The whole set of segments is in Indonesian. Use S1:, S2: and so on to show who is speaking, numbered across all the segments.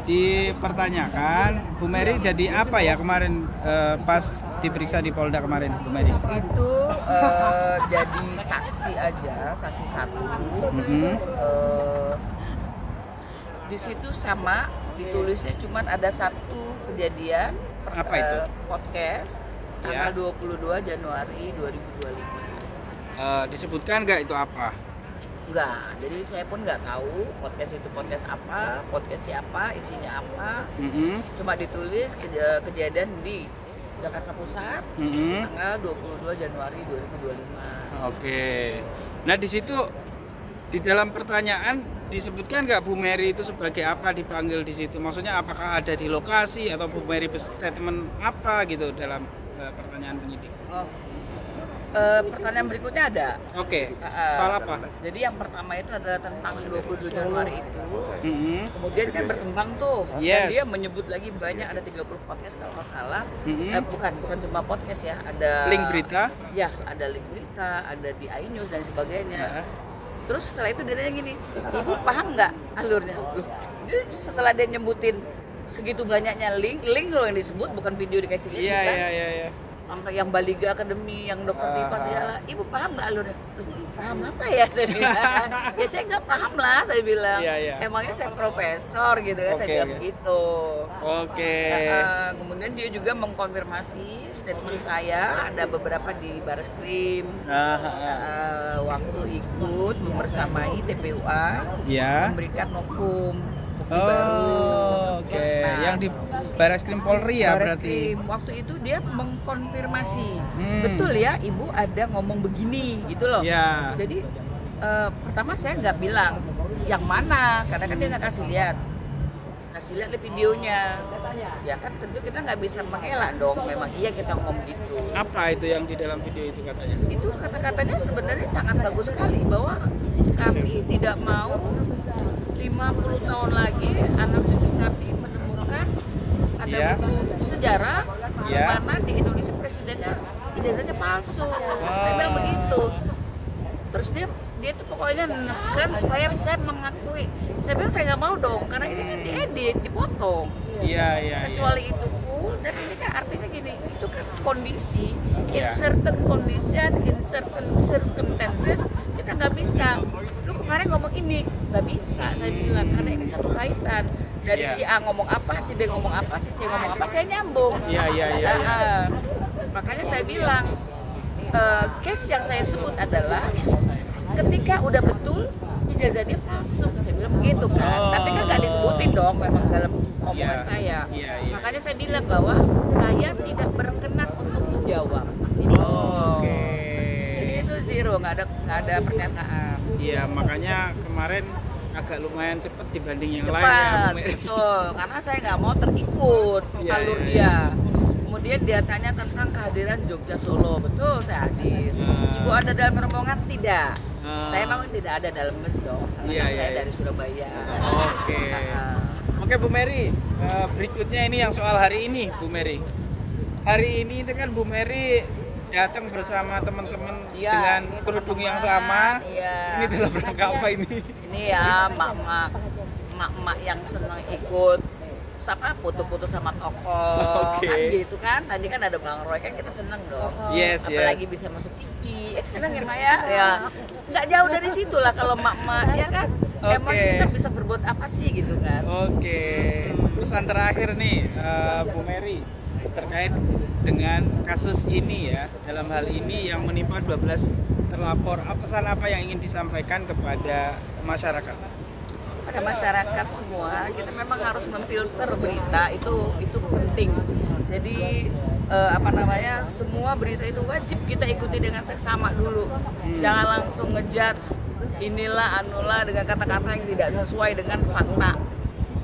S1: dipertanyakan Bu Mary jadi apa ya kemarin pas diperiksa di Polda kemarin Bu Mary?
S2: Itu jadi saksi aja, saksi satu. Di situ sama ditulisnya cuman ada satu kejadian.
S1: Apa itu?
S2: Podcast tanggal 22 Januari 2025.
S1: Disebutkan nggak itu apa?
S2: Enggak, jadi saya pun nggak tahu podcast itu podcast apa, podcast siapa, isinya apa. Cuma ditulis kejadian di Jakarta Pusat tanggal 22 Januari 2025.
S1: Oke. Nah di situ di dalam pertanyaan disebutkan nggak Bu Mary itu sebagai apa dipanggil di situ? Maksudnya apakah ada di lokasi atau Bu Mary statement apa gitu dalam pertanyaan penyidik?
S2: Pertanyaan berikutnya ada.
S1: Oke. Soal apa?
S2: Jadi yang pertama itu adalah tentang 22 Januari itu. Kemudian kan berkembang tuh. Dan dia menyebut lagi banyak, ada 30 podcast kalau nggak salah. Bukan cuma podcast ya, ada
S1: link berita.
S2: Ya, ada link berita, ada di iNews dan sebagainya. Terus setelah itu dia nanya gini, Ibu paham nggak alurnya? Dia setelah dia nyebutin segitu banyaknya link loh yang disebut, bukan video dikasih link.
S1: Iya.
S2: Sampai yang Baliga Academy, yang Dokter Tifa segala, Ibu paham nggak alurnya? Paham apa ya saya bilang? Ya saya nggak paham lah saya bilang. Emangnya saya profesor gitu ya, saya bilang begitu. Kemudian dia juga mengkonfirmasi statement saya, ada beberapa di Barreskrim waktu ikut membersamai TPUA memberikan novum baru.
S1: Nah, yang di Barreskrim Polri ya berarti.
S2: Waktu itu dia mengkonfirmasi, betul ya Ibu ada ngomong begini gitu loh. Jadi pertama saya nggak bilang yang mana, karena kan dia nggak kasih lihat di videonya. Ya kan tentu kita nggak bisa mengelak dong, memang iya kita ngomong gitu.
S1: Apa itu yang di dalam video itu katanya?
S2: Itu kata-katanya sebenarnya sangat bagus sekali, bahwa kami tidak mau 50 tahun lagi anak cucu kami menemukan ada buku sejarah mana di Indonesia presidennya ijazahnya palsu. Saya bilang begitu. Terus dia tuh pokoknya menekan supaya saya mengakui. Saya bilang saya nggak mau dong, karena ini kan diedit, dipotong. Kecuali itu full, dan ini kan artinya gini, itu kan kondisi, in certain condition, in certain circumstances, kita nggak bisa. Lu kemarin ngomong ini, nggak bisa, saya bilang, karena ini satu kaitan. Dari si A ngomong apa, si B ngomong apa, si C ngomong apa, saya nyambung. Makanya saya bilang, case yang saya sebut adalah ketika udah betul ijazah dia palsu, saya bilang begitu kan. Tapi kan nggak disebutin dong memang dalam omongan saya. Makanya saya bilang bahwa saya tidak berkenan untuk menjawab. Jadi itu zero, nggak ada pernyataan.
S1: Iya, makanya kemarin agak lumayan cepat dibanding yang lain ya.
S2: Betul, karena saya nggak mau terikut alur dia. Kemudian dia tanya tentang kehadiran Jogja Solo, betul saya hadir. Ibu ada dalam rombongan? Tidak. Saya memang tidak ada dalam bus dong, karena saya dari Surabaya.
S1: Oke Bu Mary, berikutnya ini yang soal hari ini Bu Mary. Hari ini itu kan Bu Mary datang bersama teman-teman dengan kerudung yang sama. Ini dalam rangka apa ini? Ini
S2: ya mak-mak yang senang ikut foto-foto sama tokoh kan gitu kan. Tadi kan ada Bang Roy, kan kita seneng dong. Apalagi bisa masuk TV, seneng ya Mak ya. Nggak jauh dari situ lah kalau mak-mak ya kan. Emang kita bisa berbuat apa sih gitu kan.
S1: Pesan terakhir nih Bu Mary terkait dengan kasus ini ya, dalam hal ini yang menimpa 12 terlapor, pesan apa yang ingin disampaikan kepada masyarakat?
S2: Pada masyarakat semua, kita memang harus memfilter berita, itu penting. Jadi semua berita itu wajib kita ikuti dengan seksama dulu. Jangan langsung ngejudge inilah anulah dengan kata-kata yang tidak sesuai dengan fakta.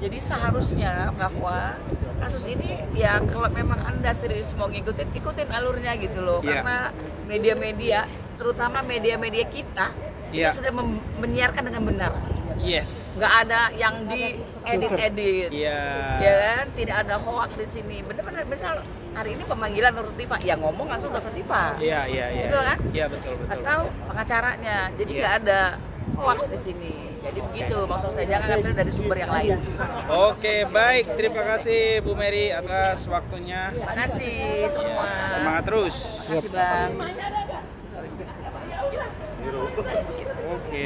S2: Jadi seharusnya bahwa kasus ini ya kalau memang Anda serius mau ikutin alurnya gitu loh. Karena media-media, terutama media-media kita, itu sudah menyiarkan dengan benar. Nggak ada yang diedit-edit, ya kan? Tidak ada hoax di sini. Benar-benar, misal hari ini pemanggilan Dokter Tifa, ya ngomong langsung Dokter Tifa, gitu kan?
S1: Betul.
S2: Atau pengacaranya, jadi nggak ada hoax di sini. Jadi begitu maksud saya, jangan ambil dari sumber yang lain.
S1: Oke, baik. Terima kasih Bu Mary atas waktunya.
S2: Terima kasih semua.
S1: Semangat terus.
S2: Terima kasih Bang.
S1: Oke.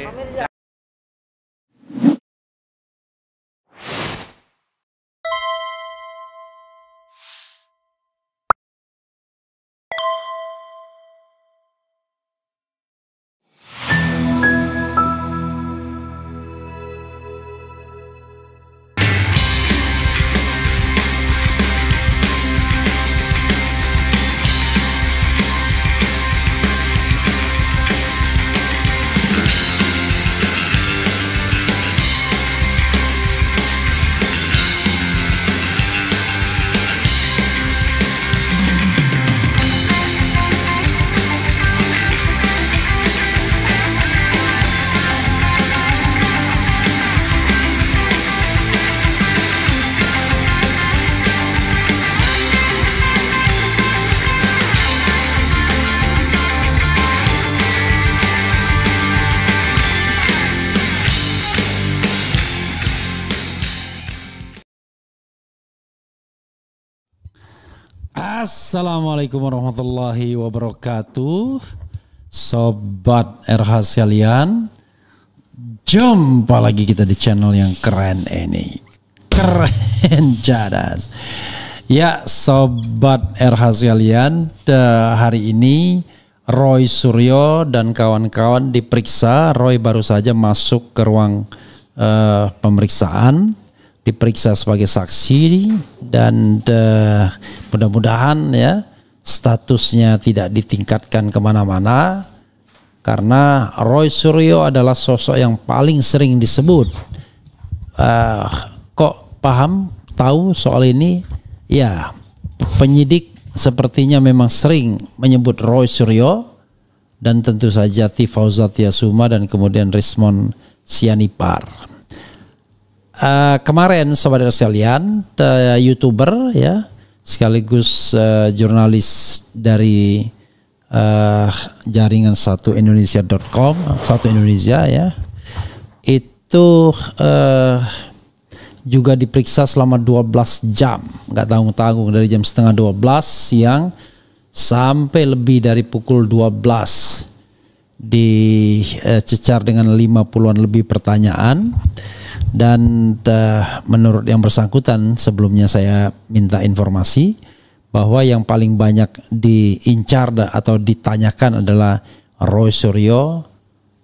S3: Assalamualaikum warahmatullahi wabarakatuh. Sobat RH sekalian, jumpa lagi kita di channel yang keren ini. Keren jadas. Ya Sobat RH sekalian, hari ini Roy Suryo dan kawan-kawan diperiksa. Roy baru saja masuk ke ruang pemeriksaan, diperiksa sebagai saksi, dan mudah-mudahan ya statusnya tidak ditingkatkan kemana-mana, karena Roy Suryo adalah sosok yang paling sering disebut. Kok paham tahu soal ini? Ya, penyidik sepertinya memang sering menyebut Roy Suryo, dan tentu saja Tifauzat Yasuma dan kemudian Rismon Sianipar. Kemarin sobat sekalian, YouTuber ya sekaligus jurnalis dari jaringan satuindonesia.com, Satu Indonesia ya, itu juga diperiksa selama 12 jam, nggak tanggung-tanggung, dari jam setengah 12 siang sampai lebih dari pukul 12, dicecar dengan 50-an lebih pertanyaan. Dan menurut yang bersangkutan, sebelumnya saya minta informasi bahwa yang paling banyak diincar atau ditanyakan adalah Roy Suryo,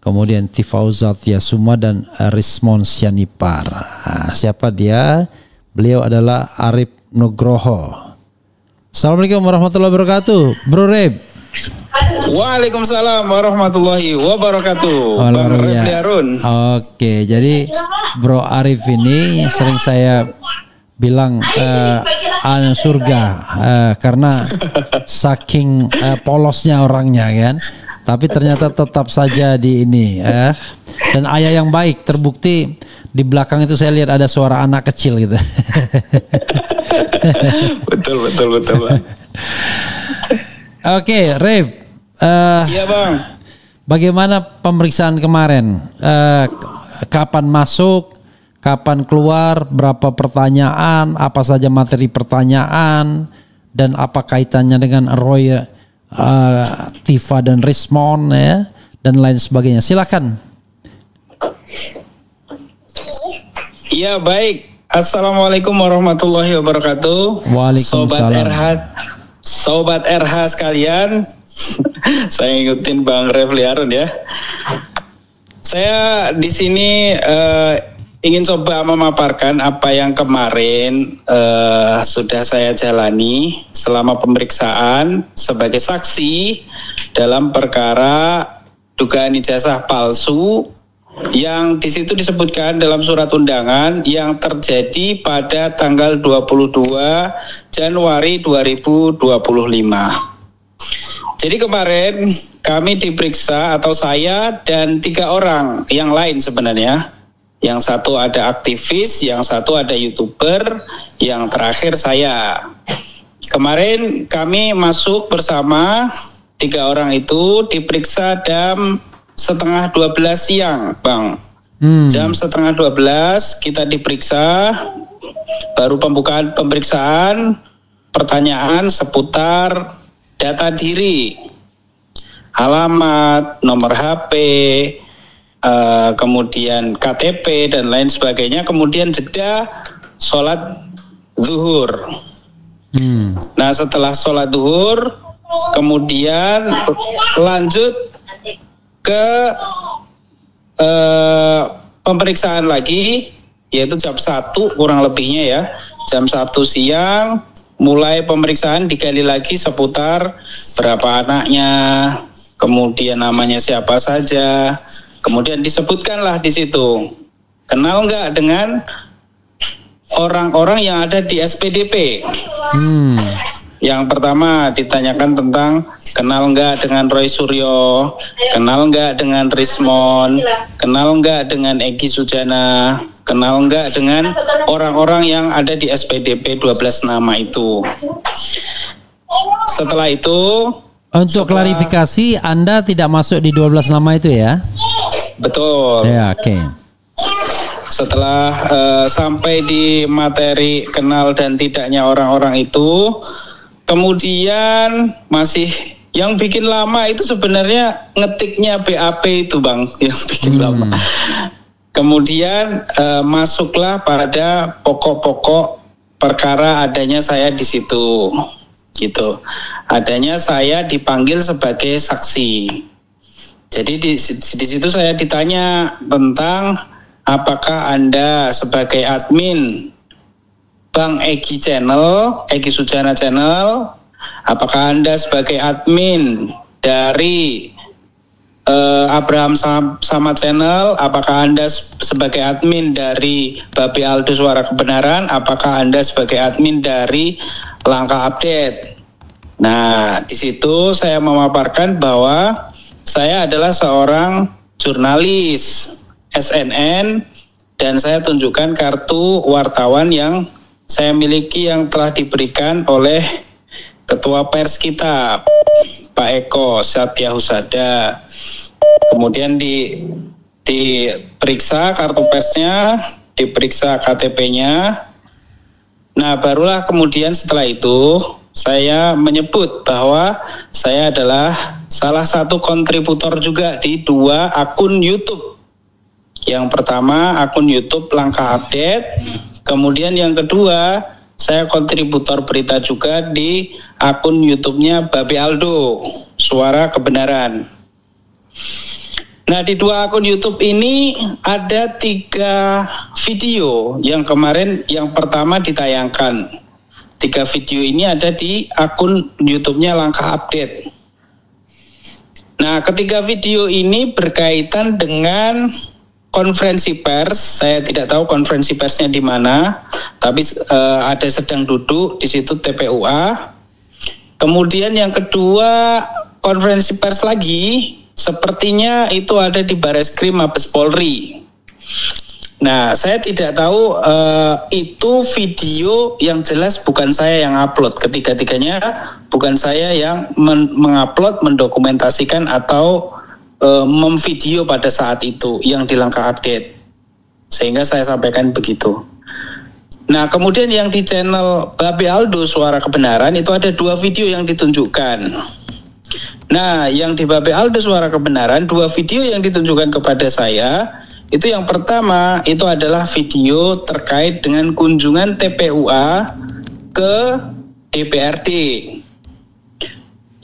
S3: kemudian Tifauzat Yasuma dan Rismon Sianipar. Siapa dia? Beliau adalah Arif Nugroho. Assalamualaikum warahmatullahi wabarakatuh, Bro Reb.
S1: Waalaikumsalam warahmatullahi wabarakatuh. Bang Refli Harun.
S3: Oke, jadi Bro Arif ini sering saya bilang surga karena saking polosnya orangnya kan. Tapi ternyata tetap saja di ini dan ayah yang baik, terbukti di belakang itu saya lihat ada suara anak kecil gitu.
S1: Betul.
S3: Oke, Rev.
S1: Iya Bang.
S3: Bagaimana pemeriksaan kemarin? Kapan masuk? Kapan keluar? Berapa pertanyaan? Apa saja materi pertanyaan? Dan apa kaitannya dengan Roy, Tifa dan Rismon ya? Dan lain sebagainya. Silakan.
S4: Iya baik. Assalamualaikum warahmatullahi wabarakatuh.
S3: Waalaikumsalam.
S4: Sobat RH sekalian, saya ngikutin Bang Refli Harun ya. Saya di sini ingin coba memaparkan apa yang kemarin sudah saya jalani selama pemeriksaan sebagai saksi dalam perkara dugaan ijazah palsu yang di situ disebutkan dalam surat undangan yang terjadi pada tanggal 22 Januari 2025. Jadi kemarin kami diperiksa, atau saya dan 3 orang yang lain sebenarnya. Yang satu ada aktivis, yang satu ada YouTuber, yang terakhir saya. Kemarin kami masuk bersama 3 orang itu diperiksa dalam setengah 12 siang, Bang. Jam setengah 12 kita diperiksa, baru pembukaan pemeriksaan, pertanyaan seputar data diri, alamat, nomor HP, kemudian KTP dan lain sebagainya, kemudian jeda sholat zuhur. Nah setelah sholat zuhur, kemudian lanjut ke pemeriksaan lagi, yaitu jam 1 kurang lebihnya ya, jam 1 siang mulai pemeriksaan, digali lagi seputar berapa anaknya, kemudian namanya siapa saja, kemudian disebutkanlah di situ kenal nggak dengan orang-orang yang ada di SPDP. Yang pertama ditanyakan tentang kenal nggak dengan Roy Suryo, kenal nggak dengan Rismon, kenal nggak dengan Egy Sujana, kenal nggak dengan orang-orang yang ada di SPDP 12 nama itu. Setelah itu,
S3: untuk klarifikasi, Anda tidak masuk di 12 nama itu ya?
S4: Betul.
S3: Ya, oke.
S4: Setelah sampai di materi kenal dan tidaknya orang-orang itu, kemudian masih yang bikin lama itu sebenarnya ngetiknya BAP itu, Bang, yang bikin lama. Kemudian masuklah pada pokok-pokok perkara adanya saya di situ, gitu. Adanya saya dipanggil sebagai saksi. Jadi di situ saya ditanya tentang apakah Anda sebagai admin Bang Egy Channel, Egy Sujana Channel, apakah Anda sebagai admin dari Abraham Sama Channel, apakah Anda sebagai admin dari Babe Aldo Suara Kebenaran, apakah Anda sebagai admin dari Langkah Update. Nah, di situ saya memaparkan bahwa saya adalah seorang jurnalis SNN dan saya tunjukkan kartu wartawan yang saya miliki yang telah diberikan oleh Ketua Pers kita, Pak Eko Satya Husada. Kemudian diperiksa kartu persnya, diperiksa KTP-nya. Nah, barulah kemudian setelah itu saya menyebut bahwa saya adalah salah satu kontributor juga di 2 akun YouTube. Yang pertama akun YouTube Langkah Update, kemudian yang kedua saya kontributor berita juga di akun YouTube-nya Babe Aldo Suara Kebenaran. Nah, di 2 akun YouTube ini ada 3 video yang kemarin yang pertama ditayangkan. 3 video ini ada di akun YouTube-nya Langkah Update. Nah, ketiga video ini berkaitan dengan konferensi pers. Saya tidak tahu konferensi persnya di mana, tapi ada sedang duduk di situ TPUA. Kemudian yang kedua konferensi pers lagi, sepertinya itu ada di Bareskrim Mabes Polri. Nah, saya tidak tahu itu video yang jelas bukan saya yang upload. Ketiga-tiganya bukan saya yang mengupload, mendokumentasikan atau memvideo pada saat itu yang di Langkah Update. Sehingga saya sampaikan begitu. Nah, kemudian yang di channel Babe Aldo Suara Kebenaran itu ada 2 video yang ditunjukkan. Nah, yang di Babe Aldo Suara Kebenaran 2 video yang ditunjukkan kepada saya. Itu yang pertama, itu adalah video terkait dengan kunjungan TPUA ke DPRD.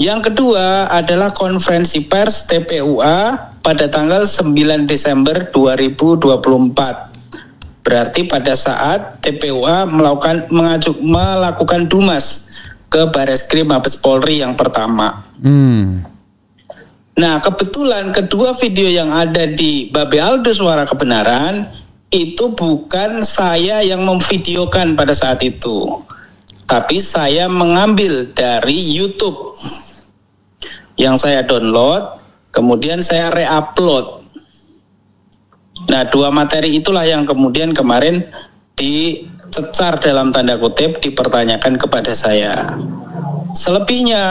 S4: Yang kedua adalah konferensi pers TPUA pada tanggal 9 Desember 2024. Berarti pada saat TPUA melakukan dumas ke Bareskrim Mabes Polri yang pertama. Nah, kebetulan kedua video yang ada di Babe Aldo Suara Kebenaran itu bukan saya yang memvideokan pada saat itu, tapi saya mengambil dari YouTube yang saya download, kemudian saya re-upload. Nah, 2 materi itulah yang kemudian kemarin dicecar dalam tanda kutip, dipertanyakan kepada saya. Selebihnya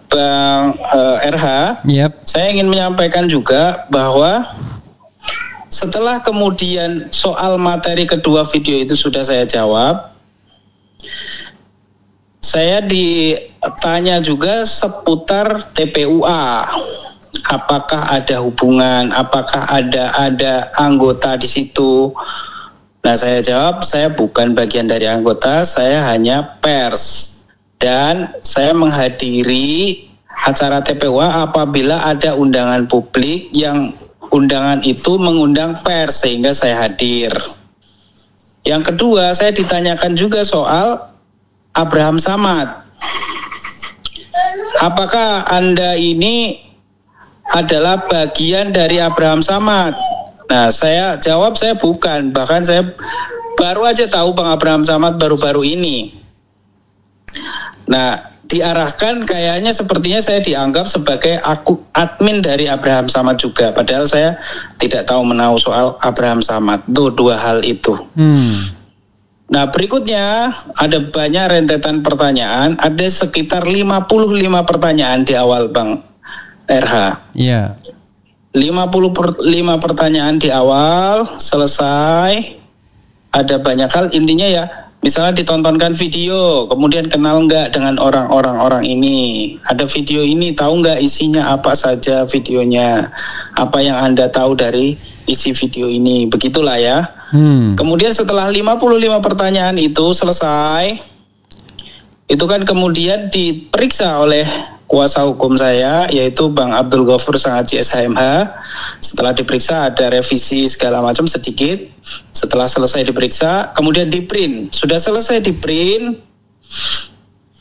S4: Bang RH, saya ingin menyampaikan juga bahwa setelah kemudian soal materi kedua video itu sudah saya jawab, saya ditanya juga seputar TPUA. Apakah ada hubungan, apakah ada anggota di situ? Nah, saya jawab, saya bukan bagian dari anggota, saya hanya pers. Dan saya menghadiri acara TPUA apabila ada undangan publik yang undangan itu mengundang pers sehingga saya hadir. Yang kedua, saya ditanyakan juga soal Abraham Samad. Apakah Anda ini adalah bagian dari Abraham Samad? Nah, saya jawab saya bukan. Bahkan saya baru aja tahu Bang Abraham Samad baru-baru ini. Nah, diarahkan kayaknya sepertinya saya dianggap sebagai admin dari Abraham Samad juga. Padahal saya tidak tahu menahu soal Abraham Samad. Itu dua hal itu. Nah, berikutnya ada banyak rentetan pertanyaan. Ada sekitar 55 pertanyaan di awal Bang RH. Iya. 55 pertanyaan di awal, selesai. Ada banyak hal, intinya ya, misalnya ditontonkan video, kemudian kenal nggak dengan orang ini? Ada video ini, tahu nggak isinya apa saja videonya? Apa yang Anda tahu dari isi video ini? Begitulah ya. Kemudian setelah 55 pertanyaan itu selesai, itu kan kemudian diperiksa oleh kuasa hukum saya, yaitu Bang Abdul Ghafur Sangaji SHMH. Setelah diperiksa ada revisi segala macam sedikit. Setelah selesai diperiksa, kemudian di-print. Sudah selesai di-print,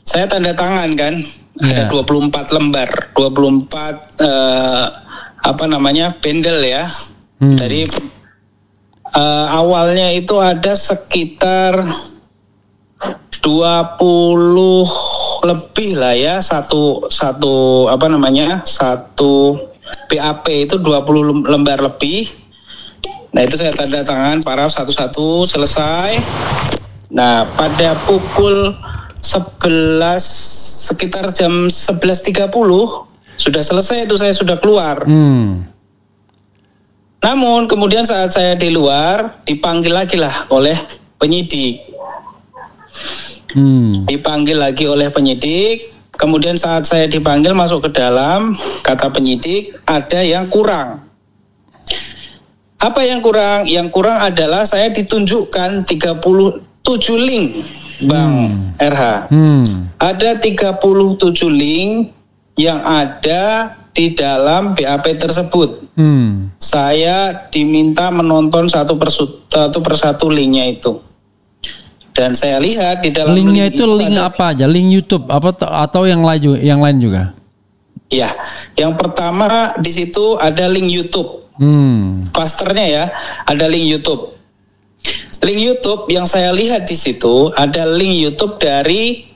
S4: saya tanda tangan kan. Ada 24 lembar, 24 bendel ya. Dari awalnya itu ada sekitar 20 lebih lah ya, satu BAP itu 20 lembar lebih. Nah, itu saya tanda tangan paraf satu-satu, selesai. Nah, pada pukul 11 sekitar jam 11.30 sudah selesai, itu saya sudah keluar. Namun kemudian saat saya di luar dipanggil lagi lah oleh penyidik. Dipanggil lagi oleh penyidik. Kemudian saat saya dipanggil masuk ke dalam, kata penyidik ada yang kurang. Apa yang kurang? Yang kurang adalah saya ditunjukkan 37 link, Bang RH. Ada 37 link yang ada di dalam BAP tersebut. Saya diminta menonton satu persatu linknya itu. Dan saya lihat di dalam
S3: linknya itu link apa aja? Link YouTube apa atau yang lain juga?
S4: Ya, yang pertama di situ ada link YouTube. Klasternya ya, ada link YouTube. Link YouTube yang saya lihat di situ ada link YouTube dari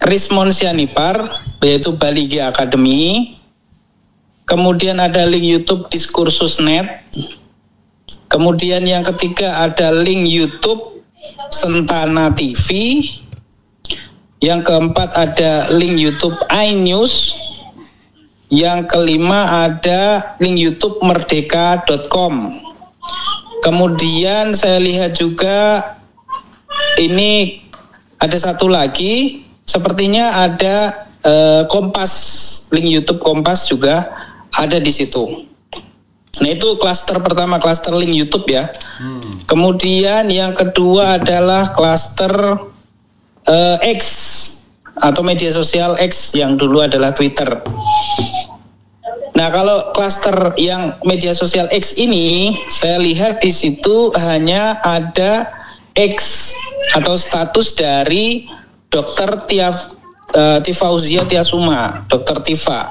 S4: Rismon Sianipar, yaitu Bali G Academy. Kemudian ada link YouTube Diskursus.net. Kemudian yang ketiga ada link YouTube Sentana TV. Yang keempat ada link YouTube iNews. Yang kelima ada link YouTube merdeka.com. Kemudian saya lihat juga ini ada satu lagi, sepertinya ada Kompas, link YouTube Kompas juga ada di situ. Nah, itu klaster pertama, klaster link YouTube ya. Kemudian yang kedua adalah klaster X atau media sosial X yang dulu adalah Twitter. Nah, kalau klaster yang media sosial X ini, saya lihat di situ hanya ada X atau status dari Dr. Tifauzia Tiasuma, Dr. Tifa.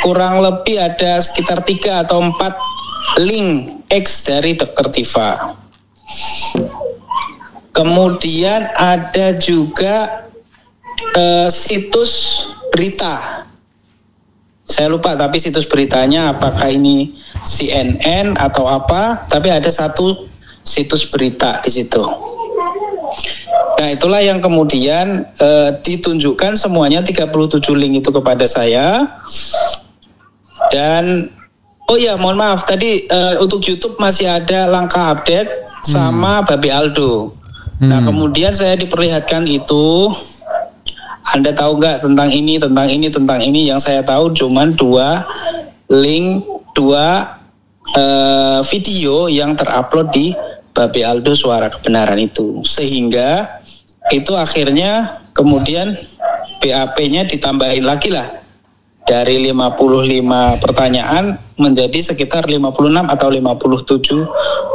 S4: Kurang lebih ada sekitar 3 atau 4 link X dari Dr. Tifa. Kemudian ada juga situs berita. Saya lupa tapi situs beritanya apakah ini CNN atau apa, tapi ada satu situs berita di situ. Nah, itulah yang kemudian ditunjukkan semuanya 37 link itu kepada saya. Dan oh ya, mohon maaf tadi untuk YouTube masih ada langkah update sama Babe Aldo. Nah, kemudian saya diperlihatkan itu, Anda tahu nggak tentang ini, tentang ini, tentang ini? Yang saya tahu cuman 2 link, 2 video yang terupload di Babe Aldo Suara Kebenaran itu. Sehingga itu akhirnya kemudian BAP-nya ditambahin lagi lah. Dari 55 pertanyaan menjadi sekitar 56 atau 57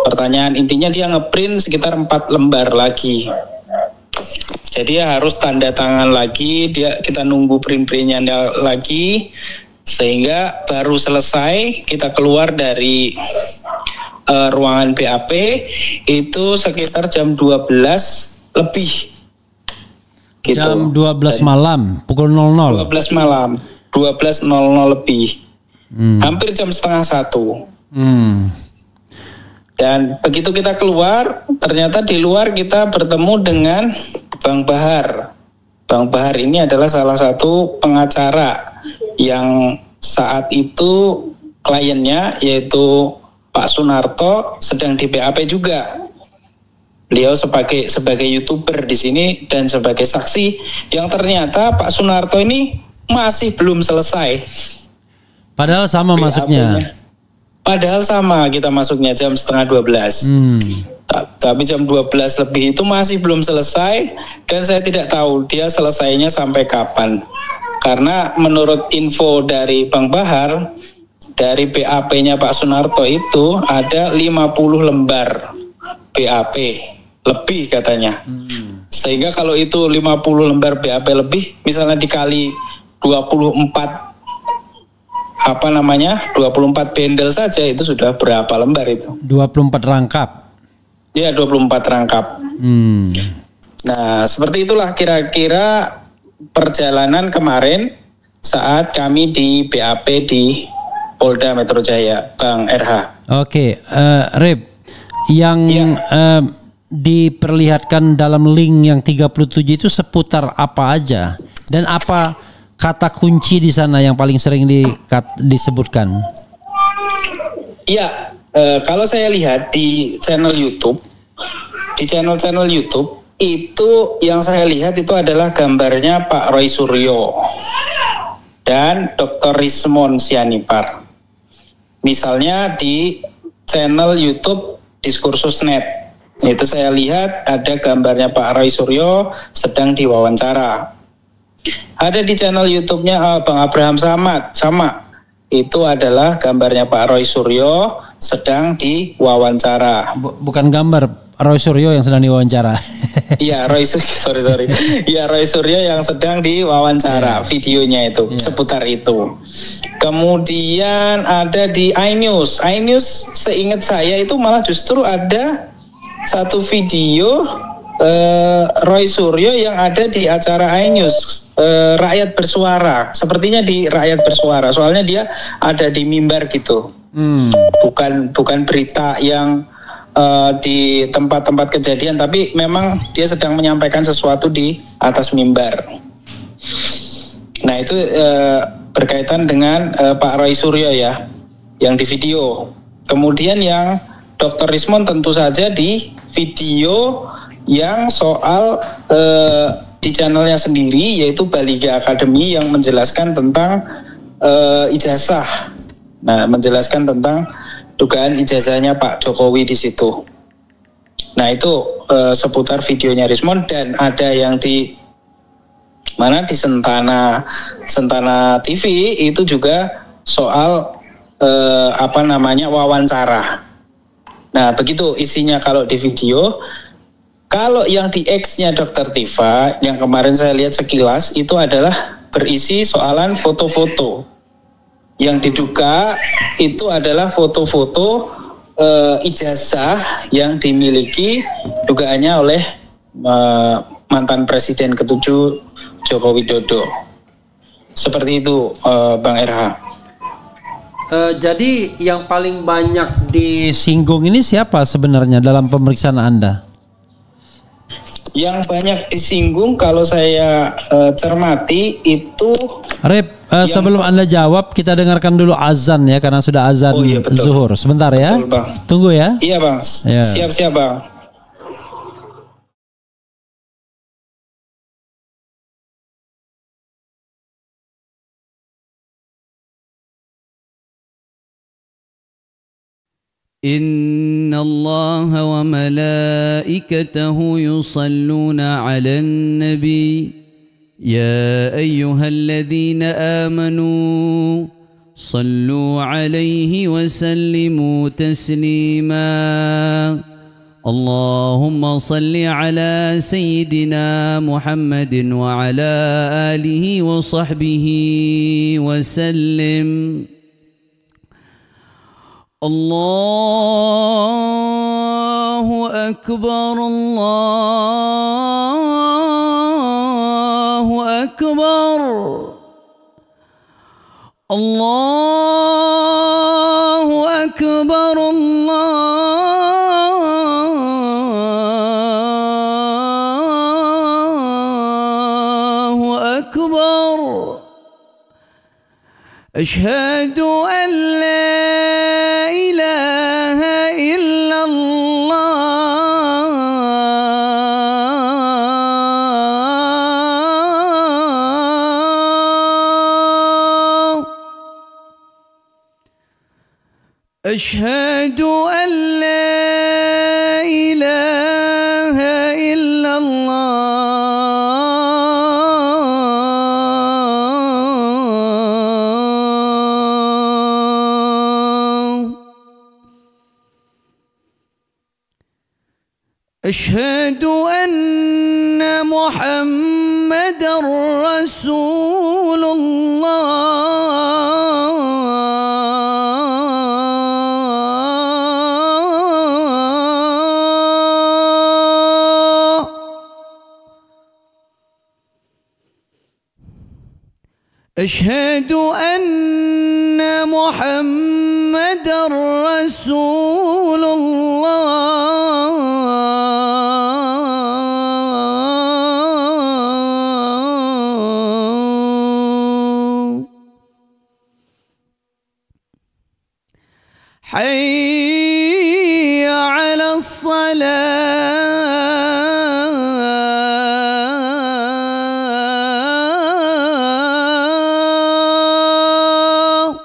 S4: pertanyaan. Intinya dia ngeprint sekitar 4 lembar lagi. Jadi harus tanda tangan lagi, kita nunggu print-printnya lagi, sehingga baru selesai kita keluar dari ruangan BAP itu sekitar jam 12 lebih. Gitu.
S3: Jam 12 malam, pukul 00.
S4: 12 malam. 12.00 lebih, hampir jam 12:30. Dan begitu kita keluar, ternyata di luar kita bertemu dengan Bang Bahar. Bang Bahar ini adalah salah satu pengacara yang saat itu kliennya, yaitu Pak Sunarto, sedang di BAP juga. Beliau sebagai YouTuber di sini dan sebagai saksi yang ternyata Pak Sunarto ini masih belum selesai.
S3: Padahal sama
S4: BAP-nya.
S3: masuknya.
S4: Padahal sama kita masuknya jam 11:30. Tapi jam 12 lebih itu masih belum selesai dan saya tidak tahu dia selesainya sampai kapan. Karena menurut info dari Bang Bahar, dari BAP-nya Pak Sunarto itu ada 50 lembar BAP lebih katanya. Sehingga kalau itu 50 lembar BAP lebih, misalnya dikali 24 bendel saja, itu sudah berapa lembar itu?
S3: 24 rangkap.
S4: Ya, 24 rangkap. Nah, seperti itulah kira-kira perjalanan kemarin saat kami di BAP di Polda Metro Jaya, Bang RH.
S3: Oke, Rip, yang diperlihatkan dalam link yang 37 itu seputar apa aja? Dan apa kata kunci di sana yang paling sering disebutkan?
S4: Iya, kalau saya lihat di channel YouTube, itu yang saya lihat itu adalah gambarnya Pak Roy Suryo dan Dr. Rismon Sianipar. Misalnya di channel YouTube Diskursus.net, itu saya lihat ada gambarnya Pak Roy Suryo sedang diwawancara. Ada di channel YouTube-nya Bang Abraham Samad, sama. Itu adalah gambarnya Pak Roy Suryo sedang diwawancara.
S3: Bukan gambar Roy Suryo yang sedang diwawancara.
S4: Iya, Roy Suryo yang sedang diwawancara, videonya itu seputar itu. Kemudian ada di iNews. iNews seingat saya itu malah justru ada satu video Roy Suryo yang ada di acara iNews, Rakyat Bersuara. Sepertinya di Rakyat Bersuara, soalnya dia ada di mimbar gitu. Bukan berita yang di tempat-tempat kejadian, tapi memang dia sedang menyampaikan sesuatu di atas mimbar. Nah, itu berkaitan dengan Pak Roy Suryo ya, yang di video. Kemudian yang Dr. Rismon tentu saja di video yang soal di channelnya sendiri, yaitu Baliga Academy, yang menjelaskan tentang ijazah. Nah, menjelaskan tentang dugaan ijazahnya Pak Jokowi di situ. Nah, itu seputar videonya Rismon. Dan ada yang di Sentana TV itu juga soal wawancara. Nah, begitu isinya kalau di video. Kalau yang di X-nya Dr. Tifa, yang kemarin saya lihat sekilas, itu adalah berisi soalan foto-foto. Yang diduga itu adalah foto-foto ijazah yang dimiliki dugaannya oleh mantan Presiden ke-7 Joko Widodo. Seperti itu, Bang RH.
S3: Jadi yang paling banyak disinggung ini siapa sebenarnya dalam pemeriksaan Anda?
S4: Yang banyak disinggung kalau saya cermati itu.
S3: Rip, sebelum Anda jawab, kita dengarkan dulu azan ya, karena sudah azan zuhur. Sebentar ya.
S4: Betul, Bang.
S3: Tunggu ya.
S4: Iya Bang.
S3: Ya.
S4: Siap-siap Bang.
S5: إن الله وملائكته يصلون على النبي يا أيها الذين آمنوا صلوا عليه وسلموا تسليما اللهم صل على سيدنا محمد وعلى آله وصحبه وسلم الله أكبر الله أكبر الله أكبر الله أكبر أشهد أن لا إله إلا الله أشهد أن لا إله إلا الله أشهد أن محمدًا رسول الله أشهد أن محمدًا رسول الله حي على الصلاة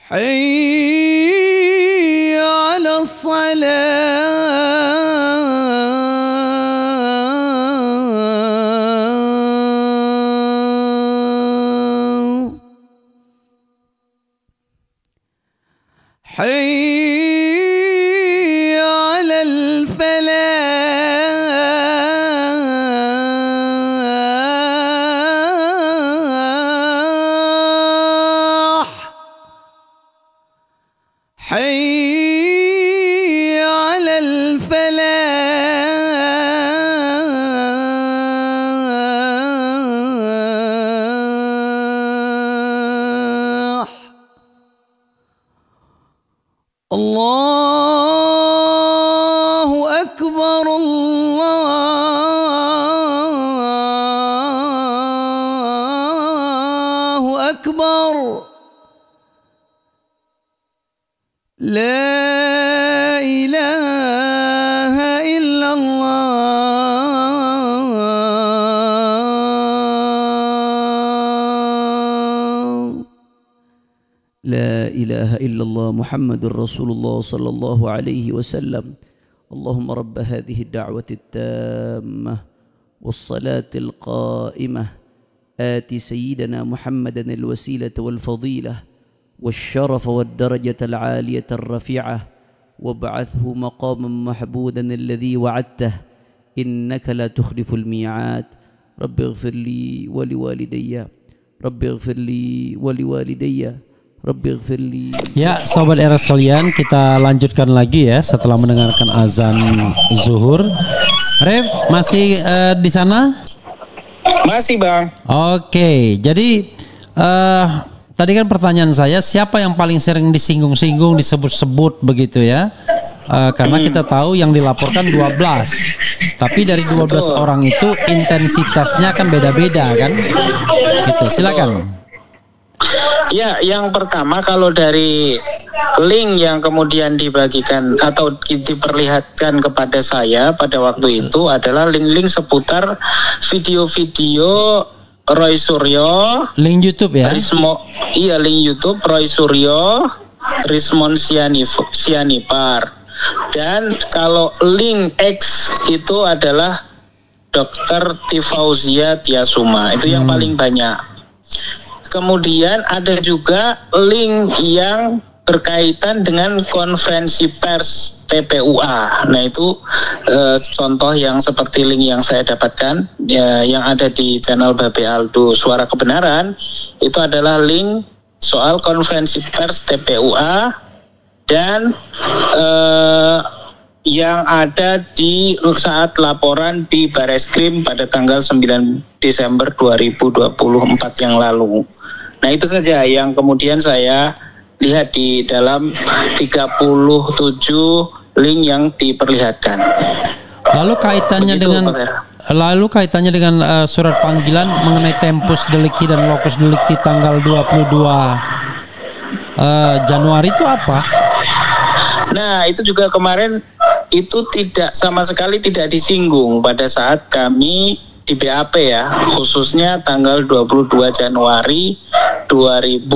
S5: حي على الصلاة حي على الفلاح حي على الفلاح الله أكبر الله أكبر لا إله إلا الله لا إله إلا الله محمد رسول الله صلى الله عليه وسلم اللهم رب هذه الدعوة التامة والصلاة القائمة آت سيدنا محمدا الوسيلة والفضيلة والشرف والدرجة العالية الرفيعة وابعثه مقاما محمودا الذي وعدته إنك لا تخلف الميعاد رب اغفر لي ولوالدي رب اغفر لي ولوالدي رب اغفر لي.
S3: Ya, sobat era sekalian, kita lanjutkan lagi ya setelah mendengarkan azan zuhur. Ref, masih di sana?
S4: Masih Bang.
S3: Oke, jadi tadi kan pertanyaan saya, siapa yang paling sering disinggung-singgung, disebut-sebut begitu ya? Karena kita tahu yang dilaporkan 12. Tapi dari 12 orang itu intensitasnya kan beda-beda kan? Gitu. Silakan.
S4: Ya, yang pertama kalau dari link yang kemudian dibagikan atau diperlihatkan kepada saya pada waktu itu adalah link-link seputar video-video Roy Suryo,
S3: link YouTube ya?
S4: Link YouTube Roy Suryo, Rismond Sianipar. Dan kalau link X itu adalah Dr. Tifauzia Tiasuma, itu yang paling banyak. Kemudian ada juga link yang berkaitan dengan konferensi pers TPUA. Nah itu contoh yang seperti link yang saya dapatkan ya, yang ada di channel Babe Aldo Suara Kebenaran, itu adalah link soal konferensi pers TPUA dan yang ada di saat laporan di Bareskrim pada tanggal 9 Desember 2024 yang lalu. Nah itu saja yang kemudian saya lihat di dalam 37 link yang diperlihatkan.
S3: Lalu kaitannya dengan surat panggilan mengenai tempus delicti dan locus delicti tanggal 22 Januari itu apa?
S4: Nah itu juga kemarin itu sama sekali tidak disinggung pada saat kami di BAP ya, khususnya tanggal 22 Januari 2025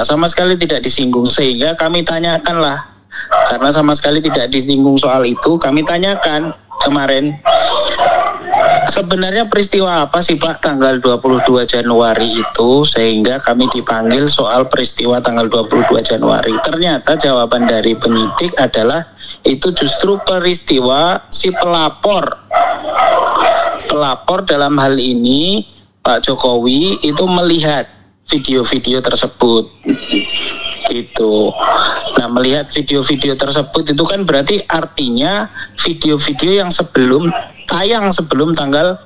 S4: sama sekali tidak disinggung, sehingga kami tanyakanlah, karena sama sekali tidak disinggung soal itu, kami tanyakan kemarin, sebenarnya peristiwa apa sih Pak tanggal 22 Januari itu sehingga kami dipanggil soal peristiwa tanggal 22 Januari. Ternyata jawaban dari penyidik adalah itu justru peristiwa si pelapor dalam hal ini Pak Jokowi itu melihat video-video tersebut gitu. Nah melihat video-video tersebut itu kan berarti artinya video-video yang tayang sebelum tanggal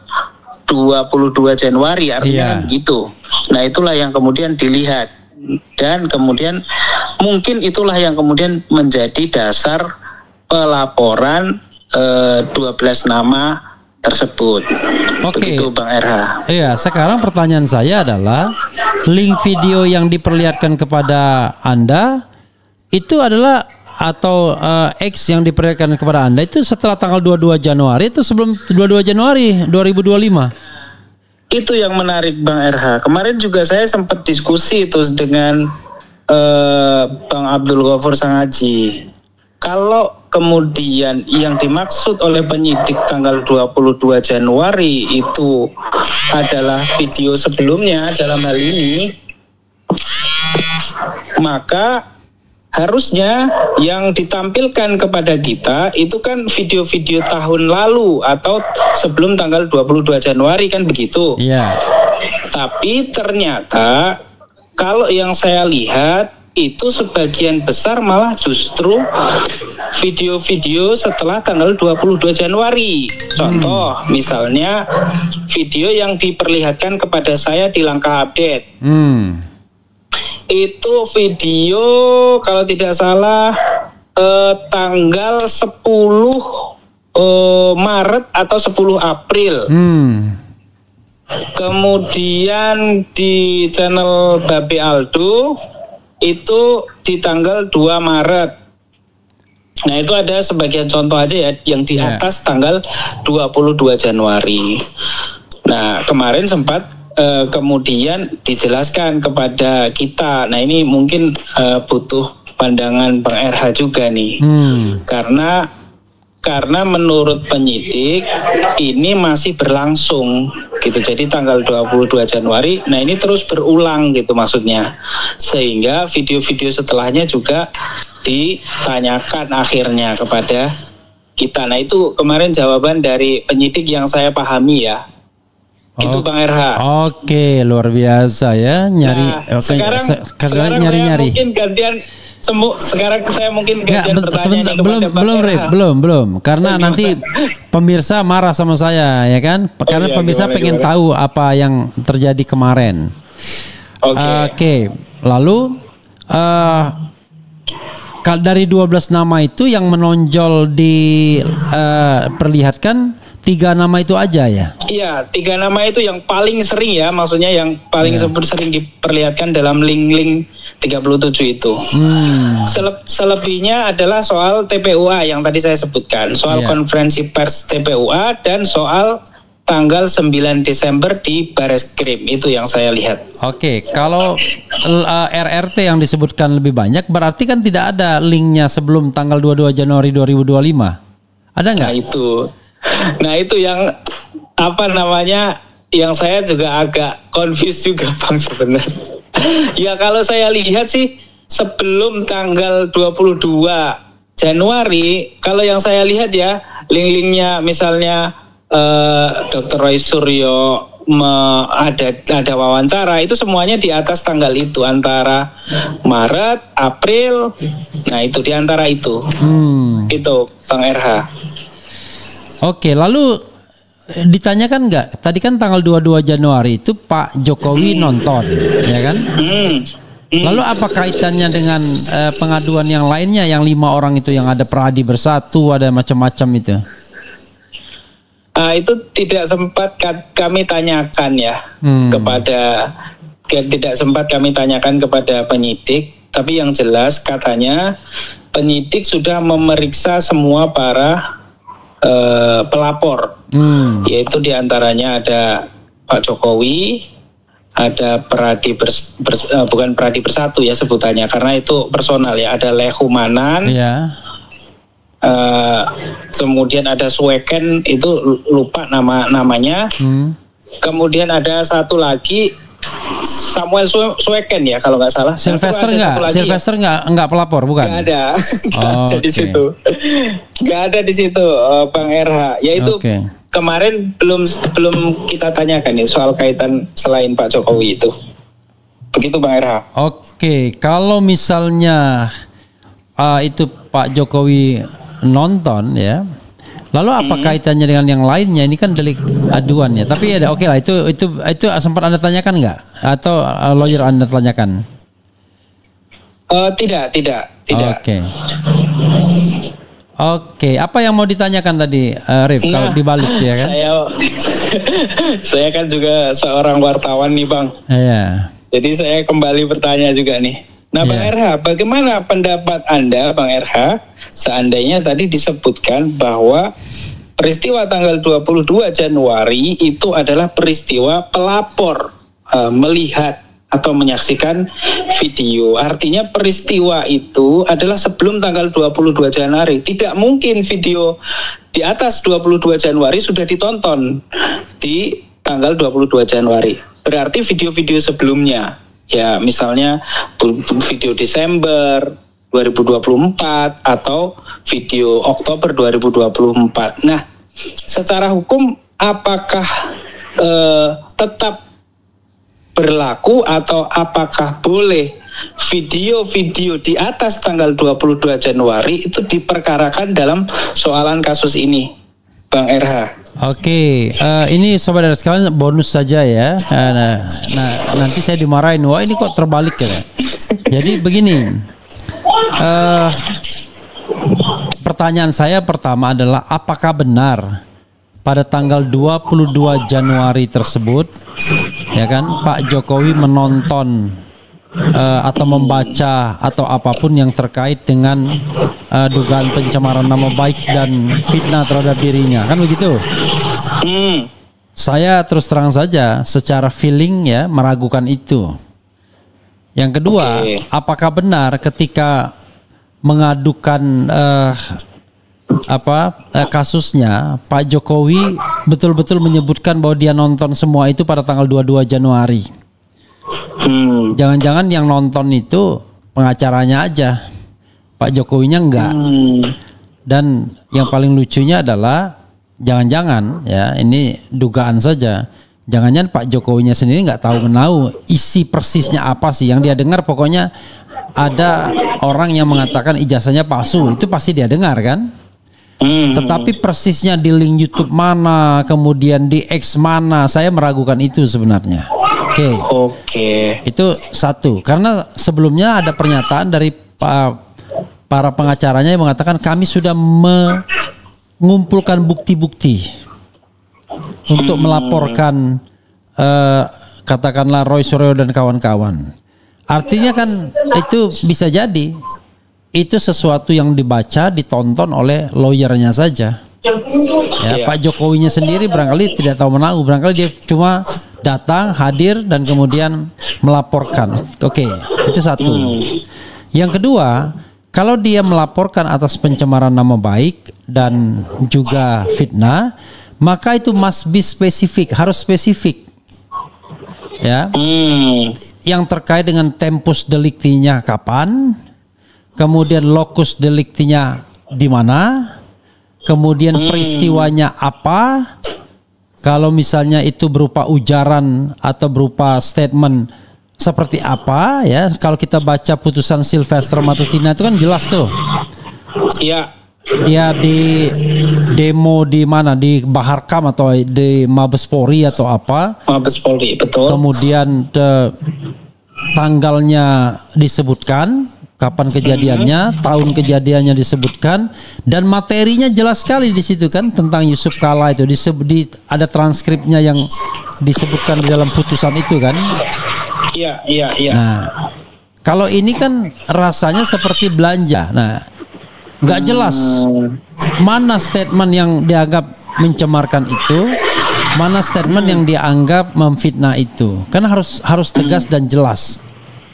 S4: 22 Januari artinya gitu. Nah itulah yang kemudian dilihat dan kemudian mungkin itulah yang kemudian menjadi dasar pelaporan 12 nama tersebut.
S3: Oke.
S4: Begitu Bang RH.
S3: Iya, sekarang pertanyaan saya adalah link video yang diperlihatkan kepada Anda itu adalah atau X yang diperlihatkan kepada Anda itu setelah tanggal 22 Januari itu sebelum 22 Januari 2025.
S4: Itu yang menarik Bang RH. Kemarin juga saya sempat diskusi itu dengan Bang Abdul Ghafur Sangaji. Kalau kemudian yang dimaksud oleh penyidik tanggal 22 Januari itu adalah video sebelumnya dalam hal ini, maka harusnya yang ditampilkan kepada kita itu kan video-video tahun lalu atau sebelum tanggal 22 Januari kan begitu.
S3: Iya.
S4: Tapi ternyata kalau yang saya lihat itu sebagian besar malah justru video-video setelah tanggal 22 Januari. Contoh misalnya video yang diperlihatkan kepada saya di Langkah Update. Itu video kalau tidak salah tanggal 10 Maret atau 10 April. Kemudian di channel Babe Aldo itu di tanggal 2 Maret. Nah itu ada sebagian contoh aja ya yang di atas tanggal 22 Januari. Nah kemarin sempat kemudian dijelaskan kepada kita. Nah ini mungkin butuh pandangan Bang RH juga nih. Karena menurut penyidik ini masih berlangsung gitu. Jadi tanggal 22 Januari, nah ini terus berulang gitu maksudnya. Sehingga video-video setelahnya juga ditanyakan akhirnya kepada kita. Nah itu kemarin jawaban dari penyidik yang saya pahami ya. Itu Bang RH.
S3: Oke, luar biasa ya nyari.
S4: Nah, sekarang
S3: nyari.
S4: Mungkin gantian sekarang saya mungkin gantian pertanyaan
S3: belum karena nanti pemirsa marah sama saya ya kan, karena pemirsa pengen tahu apa yang terjadi kemarin. Oke. Lalu dari 12 nama itu yang menonjol diperlihatkan 3 nama itu aja ya?
S4: Iya, 3 nama itu yang paling sering ya, maksudnya yang paling sering diperlihatkan dalam link-link 37 itu. Selebihnya adalah soal TPUA yang tadi saya sebutkan, soal konferensi pers TPUA dan soal tanggal 9 Desember di Bareskrim, itu yang saya lihat.
S3: Oke, kalau RRT yang disebutkan lebih banyak berarti kan tidak ada linknya sebelum tanggal 22 Januari 2025. Ada nggak?
S4: Nah itu yang apa namanya, yang saya juga agak confused juga Bang sebenarnya. Ya kalau saya lihat sih sebelum tanggal 22 Januari, kalau yang saya lihat ya link-linknya misalnya Dr. Roy Suryo ada wawancara, itu semuanya di atas tanggal itu, antara Maret, April, nah itu di antara itu. Itu Bang RH.
S3: Oke, lalu ditanyakan nggak? Tadi kan tanggal 22 Januari itu Pak Jokowi nonton, ya kan? Lalu apa kaitannya dengan pengaduan yang lainnya, yang 5 orang itu yang ada Pradi Bersatu, ada macam-macam itu?
S4: Itu tidak sempat kami tanyakan ya tidak sempat kami tanyakan kepada penyidik, tapi yang jelas katanya penyidik sudah memeriksa semua para pelapor, yaitu diantaranya ada Pak Jokowi, ada Pradi bukan Pradi Bersatu ya sebutannya karena itu personal ya, ada Lehumanan. Kemudian ada Sweken, itu lupa namanya. Kemudian ada satu lagi Samuel Sweken ya kalau nggak salah.
S3: Sylvester nggak pelapor bukan?
S4: Nggak ada, ada di situ. Nggak ada di situ Bang RH. Yaitu kemarin belum kita tanyakan nih soal kaitan selain Pak Jokowi itu. Begitu Bang RH.
S3: Oke, kalau misalnya itu Pak Jokowi nonton ya, lalu apa kaitannya dengan yang lainnya? Ini kan delik aduan ya. Tapi ya oke lah, itu sempat Anda tanyakan nggak? Atau lawyer Anda tanyakan?
S4: Tidak.
S3: Oke, apa yang mau ditanyakan tadi, Rif? Kalau dibalik ya kan?
S4: Saya kan juga seorang wartawan nih Bang.
S3: Iya.
S4: Jadi saya kembali bertanya juga nih. Nah Bang RH, bagaimana pendapat Anda Bang RH seandainya tadi disebutkan bahwa peristiwa tanggal 22 Januari itu adalah peristiwa pelapor melihat atau menyaksikan video. Artinya peristiwa itu adalah sebelum tanggal 22 Januari. Tidak mungkin video di atas 22 Januari sudah ditonton di tanggal 22 Januari. Berarti video-video sebelumnya, ya misalnya video Desember 2024 atau video Oktober 2024. Nah, secara hukum apakah tetap berlaku atau apakah boleh video-video di atas tanggal 22 Januari itu diperkarakan dalam soalan kasus ini, Bang RH?
S3: Oke, ini saudara sekalian bonus saja ya. Nah, nanti saya dimarahin. Wah, ini kok terbalik ya. Jadi begini, pertanyaan saya pertama adalah apakah benar pada tanggal 22 Januari tersebut, ya kan, Pak Jokowi menonton atau membaca atau apapun yang terkait dengan dugaan pencemaran nama baik dan fitnah terhadap dirinya, kan begitu? Saya terus terang saja secara feeling ya meragukan itu. Yang kedua, apakah benar ketika mengadukan kasusnya Pak Jokowi betul-betul menyebutkan bahwa dia nonton semua itu pada tanggal 22 Januari? Jangan-jangan yang nonton itu pengacaranya aja, Pak Jokowinya enggak. Dan yang paling lucunya adalah jangan-jangan ya, ini dugaan saja, jangan-jangan Pak Jokowinya sendiri nggak tahu menahu isi persisnya apa sih yang dia dengar. Pokoknya ada orang yang mengatakan ijazahnya palsu, itu pasti dia dengar kan. Tetapi persisnya di link YouTube mana, kemudian di X mana, saya meragukan itu sebenarnya.
S4: Oke.
S3: Itu satu. Karena sebelumnya ada pernyataan dari para pengacaranya yang mengatakan kami sudah mengumpulkan bukti-bukti untuk melaporkan katakanlah Roy Suryo dan kawan-kawan. Artinya kan itu bisa jadi itu sesuatu yang dibaca, ditonton oleh lawyernya saja. Ya, Pak Jokowinya sendiri barangkali tidak tahu menahu, barangkali dia cuma datang, hadir dan kemudian melaporkan. Oke, itu satu. Yang kedua, kalau dia melaporkan atas pencemaran nama baik dan juga fitnah, maka itu must be spesifik, harus spesifik. Ya. Yang terkait dengan tempus delictinya kapan, kemudian locus delictinya di mana, kemudian peristiwanya apa. Kalau misalnya itu berupa ujaran atau berupa statement seperti apa ya. Kalau kita baca putusan Sylvester Matutina itu kan jelas tuh.
S4: Iya.
S3: Dia di demo di mana, di Baharkam atau di Mabes Polri atau apa.
S4: Mabes Polri, betul. Kemudian
S3: tanggalnya disebutkan, kapan kejadiannya, tahun kejadiannya disebutkan, dan materinya jelas sekali di situ kan tentang Yusuf Kala itu. Ada transkripnya yang disebutkan di dalam putusan itu kan.
S4: Iya.
S3: Nah, kalau ini kan rasanya seperti belanja. Nah, nggak jelas mana statement yang dianggap mencemarkan itu, mana statement yang dianggap memfitnah itu. Kan harus tegas dan jelas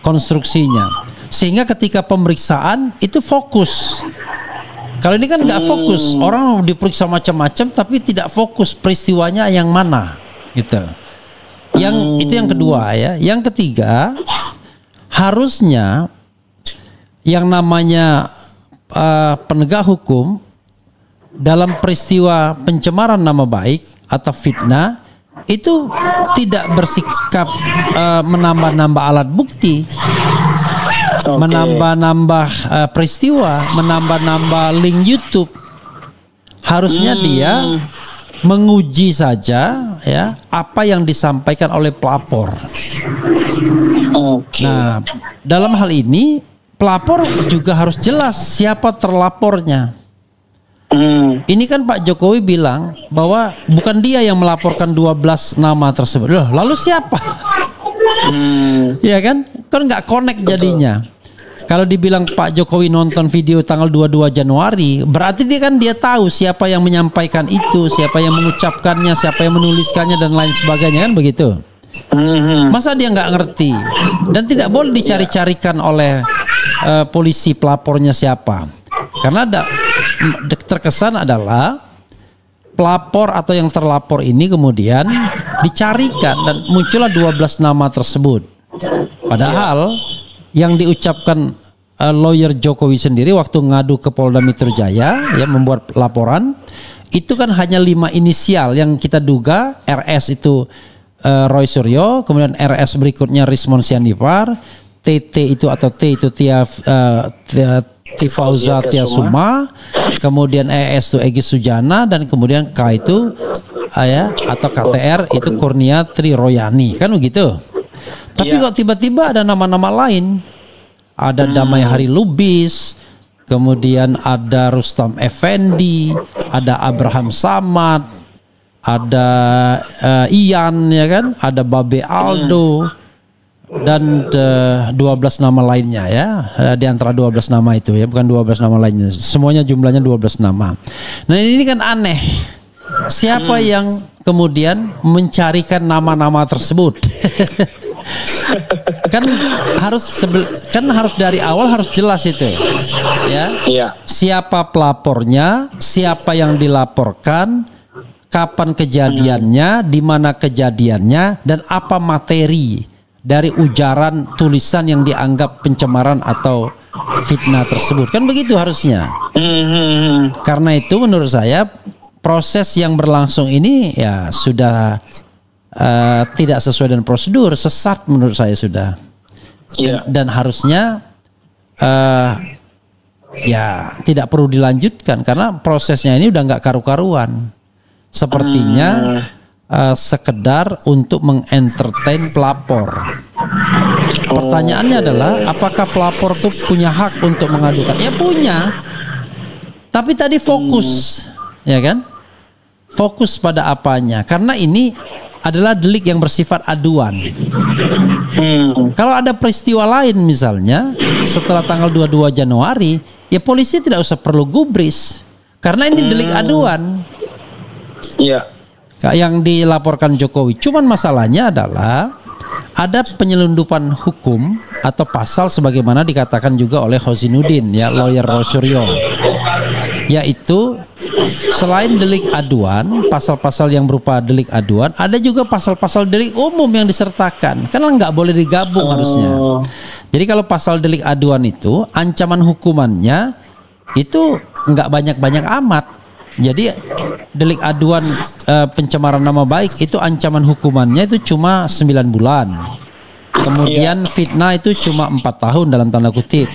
S3: konstruksinya. Sehingga ketika pemeriksaan itu fokus. Kalau ini kan nggak fokus, orang diperiksa macam-macam tapi tidak fokus peristiwanya yang mana, gitu. Itu yang kedua ya. Yang ketiga, harusnya yang namanya penegak hukum dalam peristiwa pencemaran nama baik atau fitnah itu tidak bersikap menambah-nambah alat bukti, menambah-nambah peristiwa, menambah-nambah link YouTube. Harusnya dia menguji saja ya apa yang disampaikan oleh pelapor. Nah, dalam hal ini pelapor juga harus jelas siapa terlapornya. Ini kan Pak Jokowi bilang bahwa bukan dia yang melaporkan 12 nama tersebut. Loh, lalu siapa? Ya kan? Kan nggak connect jadinya. Kalau dibilang Pak Jokowi nonton video tanggal 22 Januari, berarti dia tahu siapa yang menyampaikan itu, siapa yang mengucapkannya, siapa yang menuliskannya dan lain sebagainya, kan begitu. Masa dia nggak ngerti? Dan tidak boleh dicari-carikan oleh polisi pelapornya siapa. Karena terkesan adalah pelapor atau yang terlapor ini kemudian dicarikan dan muncullah 12 nama tersebut. Padahal yang diucapkan lawyer Jokowi sendiri waktu ngadu ke Polda Metro Jaya ya membuat laporan itu kan hanya 5 inisial yang kita duga. RS itu Roy Suryo, kemudian RS berikutnya Rismon Sianipar, TT itu atau T itu Tifauza Tiasuma, kemudian ES itu Egy Sujana, dan kemudian K itu atau KTR itu Kurnia Tri Royani, kan begitu. Tapi kok tiba-tiba ada nama-nama lain, ada Damai Hari Lubis, kemudian ada Rustam Effendi, ada Abraham Samad, ada Ian ya kan, ada Babe Aldo dan 12 nama lainnya ya. Di antara 12 nama itu ya, bukan 12 nama lainnya. Semuanya jumlahnya 12 nama. Nah, ini kan aneh. Siapa yang kemudian mencarikan nama-nama tersebut? kan harus dari awal harus jelas itu. Ya. Siapa pelapornya, siapa yang dilaporkan, kapan kejadiannya, di mana kejadiannya, dan apa materi dari ujaran tulisan yang dianggap pencemaran atau fitnah tersebut. Kan begitu harusnya. Karena itu menurut saya proses yang berlangsung ini ya sudah tidak sesuai dengan prosedur, sesat menurut saya sudah. Dan harusnya ya tidak perlu dilanjutkan karena prosesnya ini udah nggak karu-karuan. Sepertinya sekedar untuk mengentertain pelapor. Pertanyaannya adalah apakah pelapor tuh punya hak untuk mengadukan? Ya punya. Tapi tadi fokus, ya kan? Fokus pada apanya? Karena ini adalah delik yang bersifat aduan. Kalau ada peristiwa lain misalnya setelah tanggal 22 Januari, ya polisi tidak usah perlu gubris. Karena ini delik aduan.
S4: Iya.
S3: Yang dilaporkan Jokowi. Cuman masalahnya adalah ada penyelundupan hukum atau pasal sebagaimana dikatakan juga oleh Hosinuddin, ya, lawyer Rosuryo, yaitu selain delik aduan, pasal-pasal yang berupa delik aduan, ada juga pasal-pasal delik umum yang disertakan, karena nggak boleh digabung harusnya. Jadi kalau pasal delik aduan itu ancaman hukumannya itu nggak banyak-banyak amat. Jadi delik aduan pencemaran nama baik itu ancaman hukumannya itu cuma 9 bulan. Kemudian fitnah itu cuma 4 tahun dalam tanda kutip.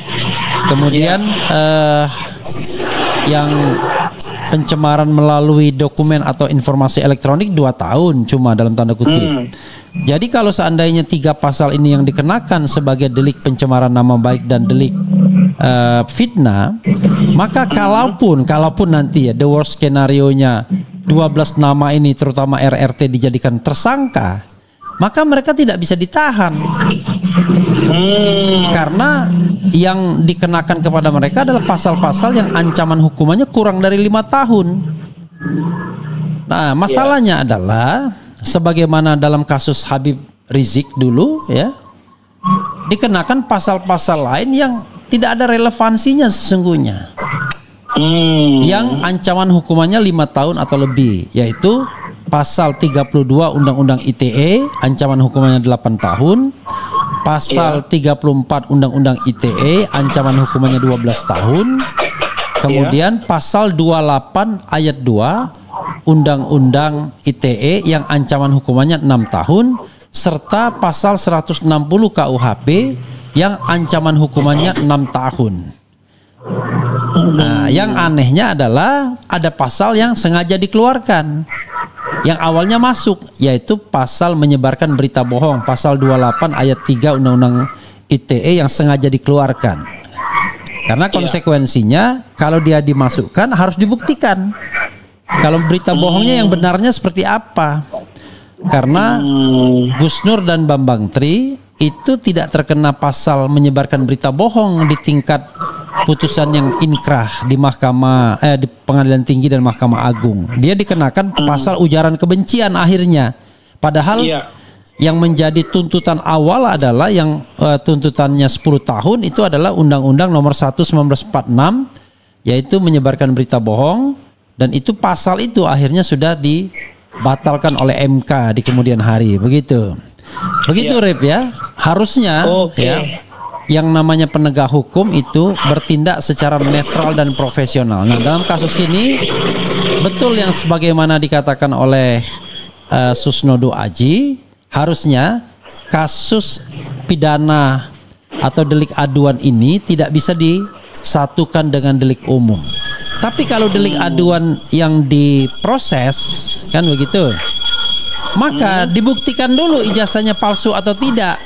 S3: Kemudian yang pencemaran melalui dokumen atau informasi elektronik 2 tahun cuma dalam tanda kutip. Jadi kalau seandainya 3 pasal ini yang dikenakan sebagai delik pencemaran nama baik dan delik fitnah, maka kalaupun nanti ya the worst skenario-nya 12 nama ini terutama RRT dijadikan tersangka, maka mereka tidak bisa ditahan. Karena yang dikenakan kepada mereka adalah pasal-pasal yang ancaman hukumannya kurang dari 5 tahun. Nah, masalahnya adalah sebagaimana dalam kasus Habib Rizik dulu, ya, dikenakan pasal-pasal lain yang tidak ada relevansinya sesungguhnya, yang ancaman hukumannya 5 tahun atau lebih, yaitu pasal 32 Undang-Undang ITE ancaman hukumannya 8 tahun, pasal 34 Undang-Undang ITE ancaman hukumannya 12 tahun, kemudian pasal 28 ayat 2 Undang-Undang ITE yang ancaman hukumannya 6 tahun, serta pasal 160 KUHP yang ancaman hukumannya 6 tahun. Nah, yang anehnya adalah ada pasal yang sengaja dikeluarkan, yang awalnya masuk, yaitu pasal menyebarkan berita bohong, pasal 28 ayat 3 Undang-Undang ITE yang sengaja dikeluarkan. Karena konsekuensinya kalau dia dimasukkan harus dibuktikan kalau berita bohongnya yang benarnya seperti apa. Karena Gus Nur dan Bambang Tri itu tidak terkena pasal menyebarkan berita bohong di tingkat putusan yang inkrah di di Pengadilan Tinggi dan Mahkamah Agung. Dia dikenakan pasal ujaran kebencian akhirnya. Padahal yang menjadi tuntutan awal adalah yang tuntutannya 10 tahun itu adalah Undang-Undang Nomor 1 1946, yaitu menyebarkan berita bohong, dan itu pasal itu akhirnya sudah dibatalkan oleh MK di kemudian hari. Begitu Rip, ya. Harusnya ya, yang namanya penegak hukum itu bertindak secara netral dan profesional. Nah, dalam kasus ini betul yang sebagaimana dikatakan oleh Susnodo Aji, harusnya kasus pidana atau delik aduan ini tidak bisa disatukan dengan delik umum. Tapi kalau delik aduan yang diproses, kan begitu, maka dibuktikan dulu ijazahnya palsu atau tidak,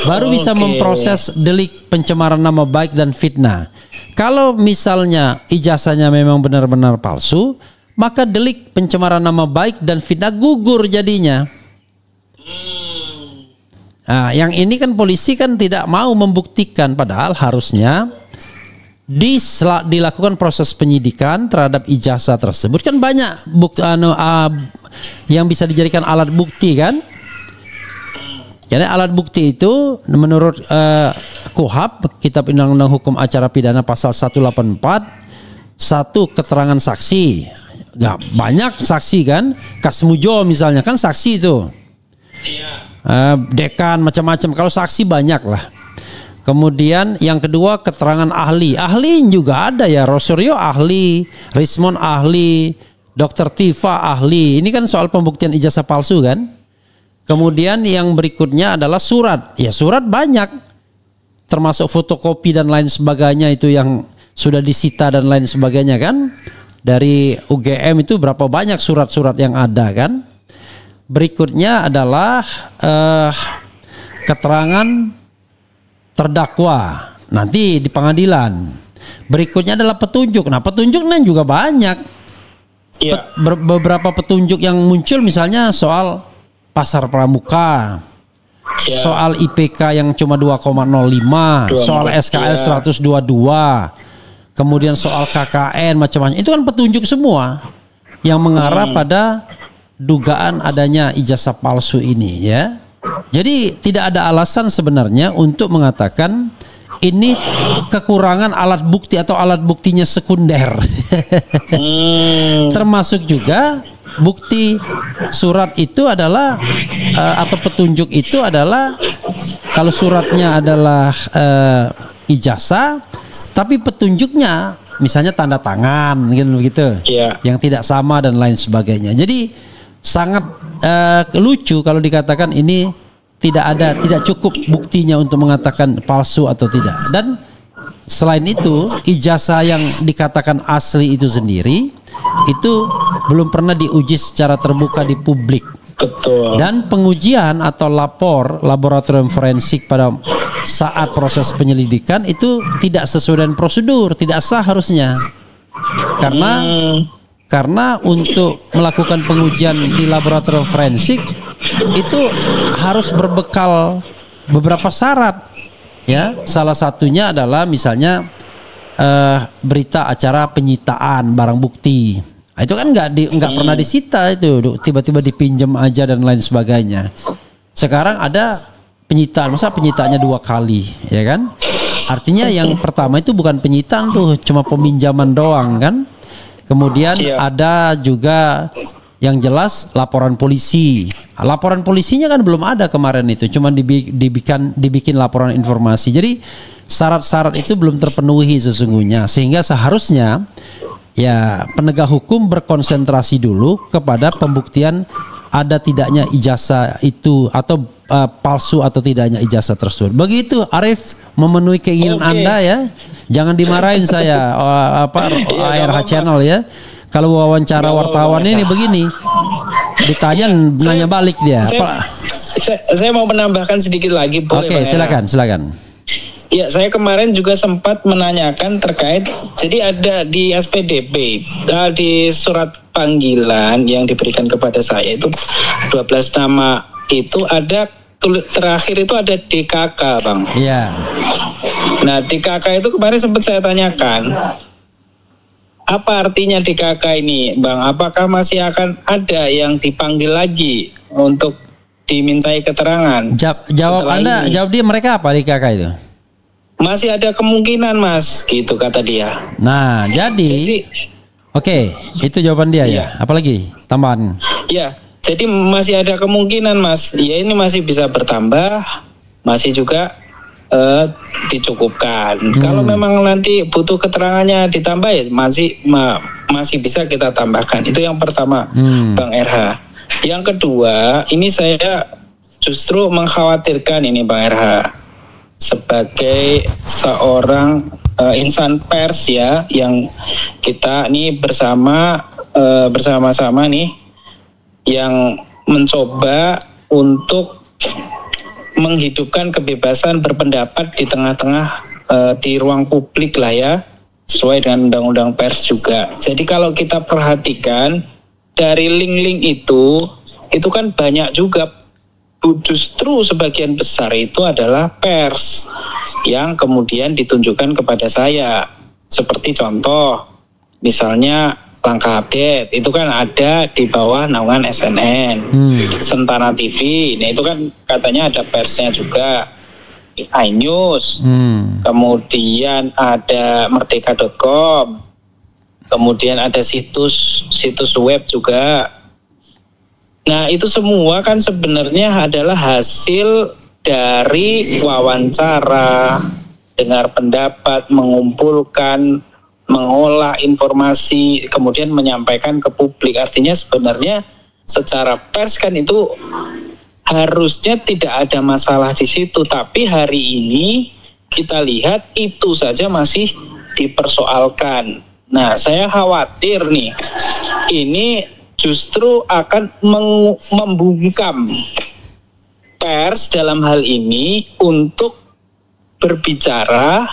S3: baru bisa memproses delik pencemaran nama baik dan fitnah. Kalau misalnya ijazahnya memang benar-benar palsu, maka delik pencemaran nama baik dan fitnah gugur jadinya. Nah, yang ini kan polisi kan tidak mau membuktikan, padahal harusnya dilakukan proses penyidikan terhadap ijazah tersebut. Kan banyak bukti yang bisa dijadikan alat bukti, kan. Jadi alat bukti itu menurut KUHP, Kitab Undang-Undang Hukum Acara Pidana pasal 184, satu, keterangan saksi. Gak banyak saksi, kan. Kasmujo misalnya kan saksi itu. Dekan macam-macam, kalau saksi banyak lah. Kemudian yang kedua, keterangan ahli. Ahli juga ada ya, Rosuryo ahli, Rismon ahli, Dr. Tifa ahli. Ini kan soal pembuktian ijazah palsu, kan. Kemudian yang berikutnya adalah surat. Ya, surat banyak, termasuk fotokopi dan lain sebagainya itu yang sudah disita dan lain sebagainya, kan. Dari UGM itu berapa banyak surat-surat yang ada, kan. berikutnya adalah keterangan terdakwa nanti di pengadilan. Berikutnya adalah petunjuk. Nah, petunjuknya juga banyak.
S4: Iya.
S3: Beberapa petunjuk yang muncul misalnya soal pasar pramuka, soal IPK yang cuma 2,05, soal SKL 122, kemudian soal KKN macam-macam. Itu kan petunjuk semua yang mengarah pada dugaan adanya ijazah palsu ini, ya. Jadi tidak ada alasan sebenarnya untuk mengatakan ini kekurangan alat bukti atau alat buktinya sekunder. Termasuk juga bukti surat itu adalah atau petunjuk itu adalah, kalau suratnya adalah ijazah, tapi petunjuknya misalnya tanda tangan gitu, yang tidak sama dan lain sebagainya. Jadi sangat lucu kalau dikatakan ini tidak cukup buktinya untuk mengatakan palsu atau tidak. Dan selain itu, ijazah yang dikatakan asli itu sendiri itu belum pernah diuji secara terbuka di publik.
S4: Betul.
S3: Dan pengujian atau lapor laboratorium forensik pada saat proses penyelidikan itu tidak sesuai dengan prosedur, tidak sah harusnya. Karena untuk melakukan pengujian di laboratorium forensik itu harus berbekal beberapa syarat, ya. Salah satunya adalah misalnya berita acara penyitaan barang bukti. Nah, itu kan nggak pernah disita, itu tiba-tiba dipinjam aja dan lain sebagainya. Sekarang ada penyitaan, masa penyitaannya 2 kali, ya kan? Artinya yang pertama itu bukan penyitaan tuh, cuma peminjaman doang kan? Kemudian ada juga yang jelas laporan polisi. Laporan polisinya kan belum ada kemarin itu, cuma dibikin laporan informasi. Jadi syarat-syarat itu belum terpenuhi sesungguhnya, sehingga seharusnya ya penegak hukum berkonsentrasi dulu kepada pembuktian ada tidaknya ijazah itu atau palsu atau tidaknya ijazah tersebut. Begitu Arif, memenuhi keinginan Anda ya. Jangan dimarahin saya ARH Channel ya. Kalau wawancara wartawan ini begini, ditanya nanya balik dia.
S4: Saya mau menambahkan sedikit lagi.
S3: Oke, silakan.
S4: Ya, saya kemarin juga sempat menanyakan terkait, jadi ada di SPDP, di surat panggilan yang diberikan kepada saya itu 12 nama itu ada terakhir itu ada DKK, Bang.
S3: Iya.
S4: Nah, DKK itu kemarin sempat saya tanyakan, apa artinya DKK ini, Bang? Apakah masih akan ada yang dipanggil lagi untuk dimintai keterangan?
S3: Jawab Anda, jawab dia, mereka apa DKK itu?
S4: Masih ada kemungkinan, Mas, gitu kata dia.
S3: Nah, jadi oke, itu jawaban dia ya. Apalagi tambahan? Ya,
S4: jadi masih ada kemungkinan, Mas. Ya, ini masih bisa bertambah, masih juga dicukupkan. Kalau memang nanti butuh keterangannya ditambah ya masih bisa kita tambahkan. Itu yang pertama, Bang RH. Yang kedua, ini saya justru mengkhawatirkan ini, Bang RH. Sebagai seorang insan pers ya, yang kita nih bersama-sama nih yang mencoba untuk menghidupkan kebebasan berpendapat di tengah-tengah di ruang publik lah ya, sesuai dengan undang-undang pers juga. Jadi kalau kita perhatikan dari link-link itu kan banyak juga, justru sebagian besar itu adalah pers yang kemudian ditunjukkan kepada saya. Seperti contoh, misalnya Langkah Update, itu kan ada di bawah naungan SNN. Sentana TV, nah itu kan katanya ada persnya juga. iNews, kemudian ada merdeka.com, kemudian ada situs web juga. Nah, itu semua kan sebenarnya adalah hasil dari wawancara, dengar pendapat, mengumpulkan, mengolah informasi, kemudian menyampaikan ke publik. Artinya sebenarnya secara pers kan itu harusnya tidak ada masalah di situ. Tapi hari ini kita lihat itu saja masih dipersoalkan. Nah, saya khawatir nih, ini justru akan membungkam pers dalam hal ini untuk berbicara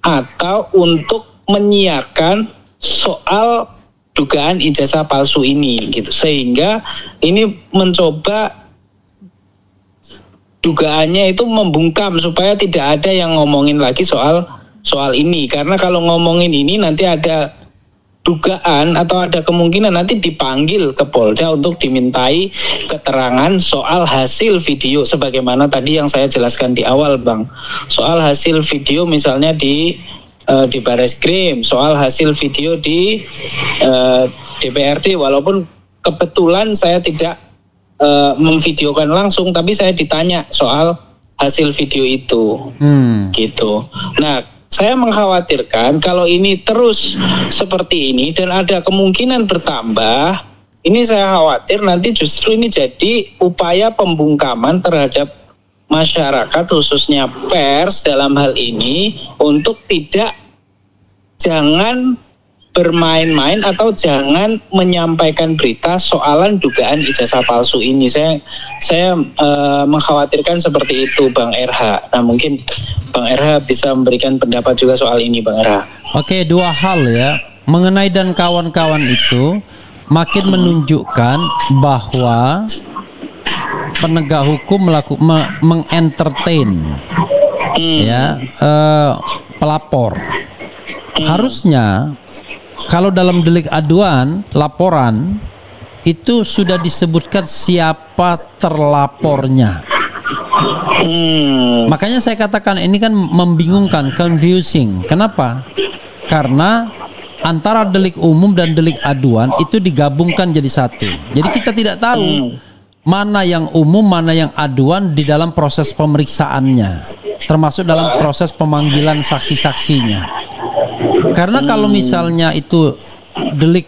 S4: atau untuk menyiarkan soal dugaan ijazah palsu ini gitu, sehingga ini mencoba dugaannya itu membungkam supaya tidak ada yang ngomongin lagi soal ini, karena kalau ngomongin ini nanti ada dugaan atau ada kemungkinan nanti dipanggil ke Polda untuk dimintai keterangan soal hasil video, sebagaimana tadi yang saya jelaskan di awal, Bang, soal hasil video misalnya di Bareskrim, soal hasil video di DPRD, walaupun kebetulan saya tidak memvideokan langsung, tapi saya ditanya soal hasil video itu, gitu. Nah, saya mengkhawatirkan kalau ini terus seperti ini dan ada kemungkinan bertambah, ini saya khawatir nanti justru ini jadi upaya pembungkaman terhadap masyarakat, khususnya pers dalam hal ini, untuk jangan bermain-main atau jangan menyampaikan berita soalan dugaan ijazah palsu ini. Saya mengkhawatirkan seperti itu, Bang RH. Nah, mungkin Bang RH bisa memberikan pendapat juga soal ini, Bang RH.
S3: Oke, dua hal ya. Mengenai dan kawan-kawan itu makin menunjukkan bahwa penegak hukum mengentertain ya pelapor. Harusnya kalau dalam delik aduan laporan itu sudah disebutkan siapa terlapornya. Makanya saya katakan ini kan membingungkan, confusing. Kenapa? Karena antara delik umum dan delik aduan itu digabungkan jadi satu. Jadi kita tidak tahu mana yang umum, mana yang aduan di dalam proses pemeriksaannya, termasuk dalam proses pemanggilan saksi-saksinya. Karena kalau misalnya itu delik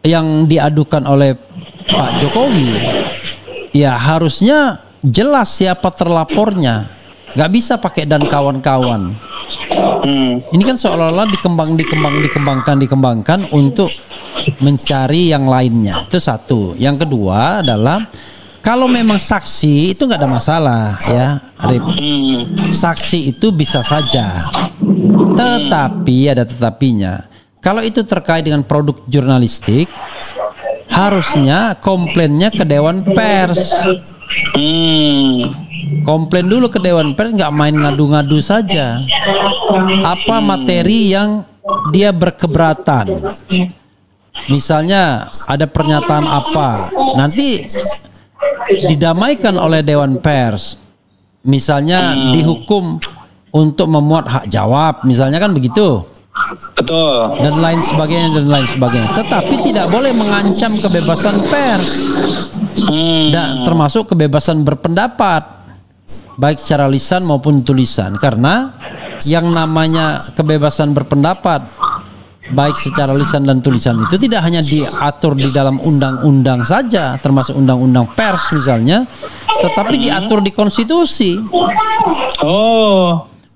S3: yang diadukan oleh Pak Jokowi, ya harusnya jelas siapa terlapornya. Gak bisa pakai dan kawan-kawan. Ini kan seolah-olah dikembangkan untuk mencari yang lainnya. Itu satu. Yang kedua adalah kalau memang saksi itu nggak ada masalah ya, Arif. Saksi itu bisa saja. Tetapi ada tetapinya. Kalau itu terkait dengan produk jurnalistik, harusnya komplainnya ke Dewan Pers. Komplain dulu ke Dewan Pers, nggak main ngadu-ngadu saja. Apa materi yang dia berkeberatan? Misalnya ada pernyataan apa, nanti didamaikan oleh Dewan Pers. Misalnya dihukum untuk memuat hak jawab, misalnya kan begitu.
S4: Betul.
S3: Dan lain sebagainya. Tetapi tidak boleh mengancam kebebasan pers. Dan termasuk kebebasan berpendapat, baik secara lisan maupun tulisan. Karena yang namanya kebebasan berpendapat, baik secara lisan dan tulisan, itu tidak hanya diatur di dalam undang-undang saja, termasuk undang-undang pers misalnya, tetapi diatur di konstitusi.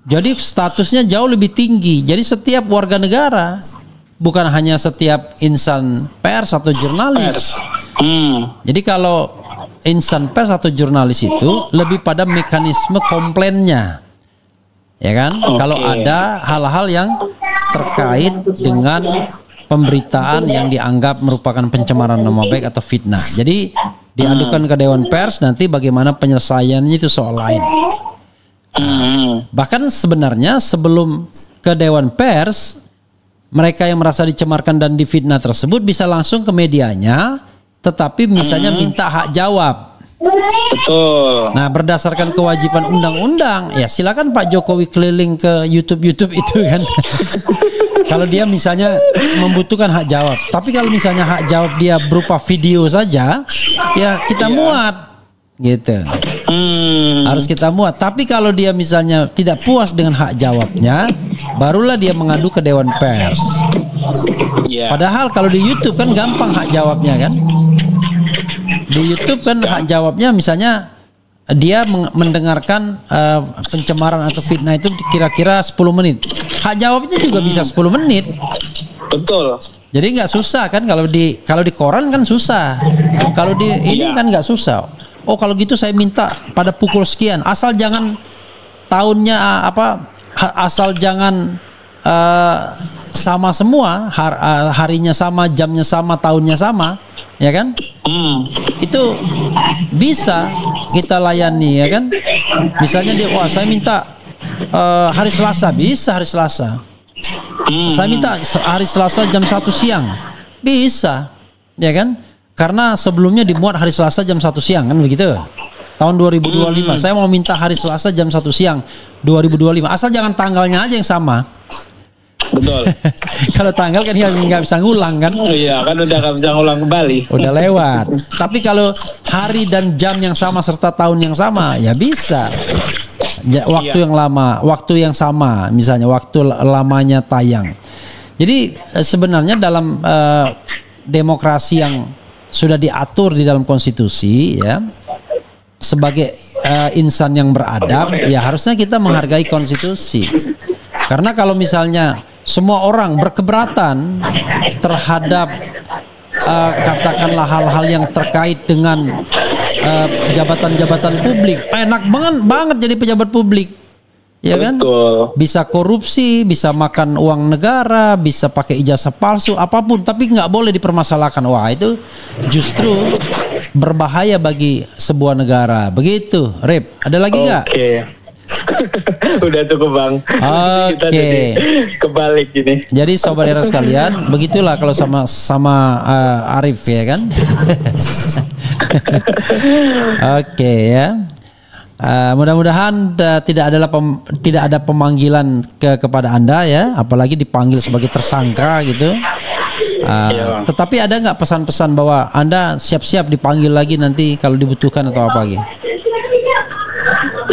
S3: Jadi statusnya jauh lebih tinggi. Jadi setiap warga negara, bukan hanya setiap insan pers atau jurnalis. Jadi kalau insan pers atau jurnalis itu lebih pada mekanisme komplainnya, ya kan? Kalau ada hal-hal yang terkait dengan pemberitaan yang dianggap merupakan pencemaran nama baik atau fitnah, jadi diadukan ke Dewan Pers. Nanti bagaimana penyelesaiannya itu soal lain. Bahkan sebenarnya sebelum ke Dewan Pers, mereka yang merasa dicemarkan dan difitnah tersebut bisa langsung ke medianya, tetapi misalnya minta hak jawab.
S4: Betul.
S3: Nah, berdasarkan kewajiban undang-undang, ya silakan Pak Jokowi keliling ke YouTube itu kan. Kalau dia misalnya membutuhkan hak jawab. Tapi kalau misalnya hak jawab dia berupa video saja, ya kita muat. Gitu. Harus kita muat. Tapi kalau dia misalnya tidak puas dengan hak jawabnya, barulah dia mengadu ke Dewan Pers. Padahal kalau di YouTube kan gampang hak jawabnya kan. Di YouTube kan hak jawabnya misalnya dia mendengarkan pencemaran atau fitnah itu kira-kira 10 menit. Hak jawabnya juga bisa 10 menit.
S4: Betul.
S3: Jadi nggak susah kan kalau di koran kan susah. Kalau di ini kan nggak susah. Oh kalau gitu saya minta pada pukul sekian. Asal jangan tahunnya asal jangan sama semua, harinya sama, jamnya sama, tahunnya sama, ya kan? Itu bisa kita layani, ya kan? Misalnya wah saya minta hari Selasa, bisa hari Selasa. Saya minta hari Selasa jam 1 siang, bisa, ya kan? Karena sebelumnya dimuat hari Selasa jam 1 siang kan begitu. Tahun 2025 saya mau minta hari Selasa jam 1 siang 2025. Asal jangan tanggalnya aja yang sama.
S4: Betul.
S3: Kalau tanggal kan nggak bisa ngulang kan?
S4: Iya kan udah nggak bisa ngulang kembali.
S3: Udah lewat. Tapi kalau hari dan jam yang sama serta tahun yang sama ya bisa. Waktu yang lama, waktu yang sama, misalnya waktu lamanya tayang. Jadi sebenarnya dalam demokrasi yang sudah diatur di dalam konstitusi, ya, sebagai insan yang beradab, ya harusnya kita menghargai konstitusi. Karena kalau misalnya semua orang berkeberatan terhadap katakanlah hal-hal yang terkait dengan jabatan-jabatan publik, enak banget jadi pejabat publik, ya kan?
S4: Betul.
S3: Bisa korupsi, bisa makan uang negara, bisa pakai ijazah palsu, apapun, tapi nggak boleh dipermasalahkan. Wah itu justru berbahaya bagi sebuah negara. Begitu, Rip. Ada lagi nggak?
S4: Oke. Udah cukup Bang. Kita jadi kebalik ini.
S3: Jadi sobat era sekalian, begitulah kalau sama Arif, ya kan? Oke, ya. Mudah-mudahan tidak ada pemanggilan kepada Anda, ya, apalagi dipanggil sebagai tersangka gitu. Tetapi ada nggak pesan-pesan bahwa Anda siap-siap dipanggil lagi nanti kalau dibutuhkan atau apa lagi?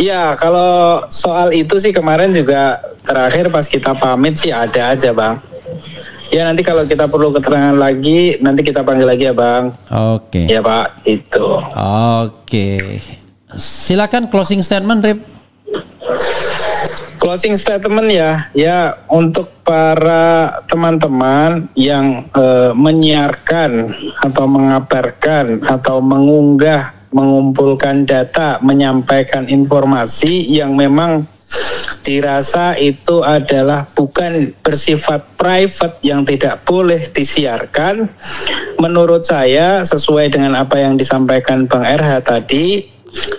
S4: Iya, kalau soal itu sih kemarin juga terakhir pas kita pamit sih ada aja Bang. Ya nanti kalau kita perlu keterangan lagi nanti kita panggil lagi ya Bang.
S3: Oke.
S4: Ya Pak, itu.
S3: Oke. Silakan closing statement, Rip.
S4: Closing statement ya untuk para teman-teman yang menyiarkan atau mengabarkan atau mengumpulkan data, menyampaikan informasi yang memang dirasa itu adalah bukan bersifat private yang tidak boleh disiarkan. Menurut saya sesuai dengan apa yang disampaikan Bang RH tadi,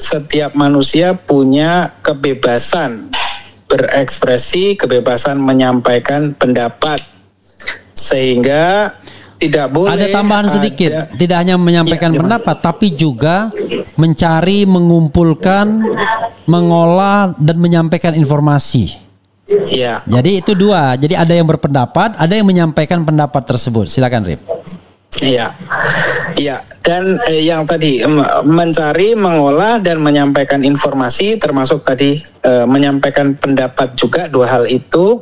S4: setiap manusia punya kebebasan berekspresi, kebebasan menyampaikan pendapat, sehingga tidak boleh.
S3: Ada tambahan sedikit, tidak hanya menyampaikan pendapat, tapi juga mencari, mengumpulkan, mengolah dan menyampaikan informasi.
S4: Iya.
S3: Jadi itu dua. Jadi ada yang berpendapat, ada yang menyampaikan pendapat tersebut. Silakan, Rip.
S4: Iya, iya. Dan yang tadi mencari, mengolah dan menyampaikan informasi, termasuk tadi menyampaikan pendapat juga, dua hal itu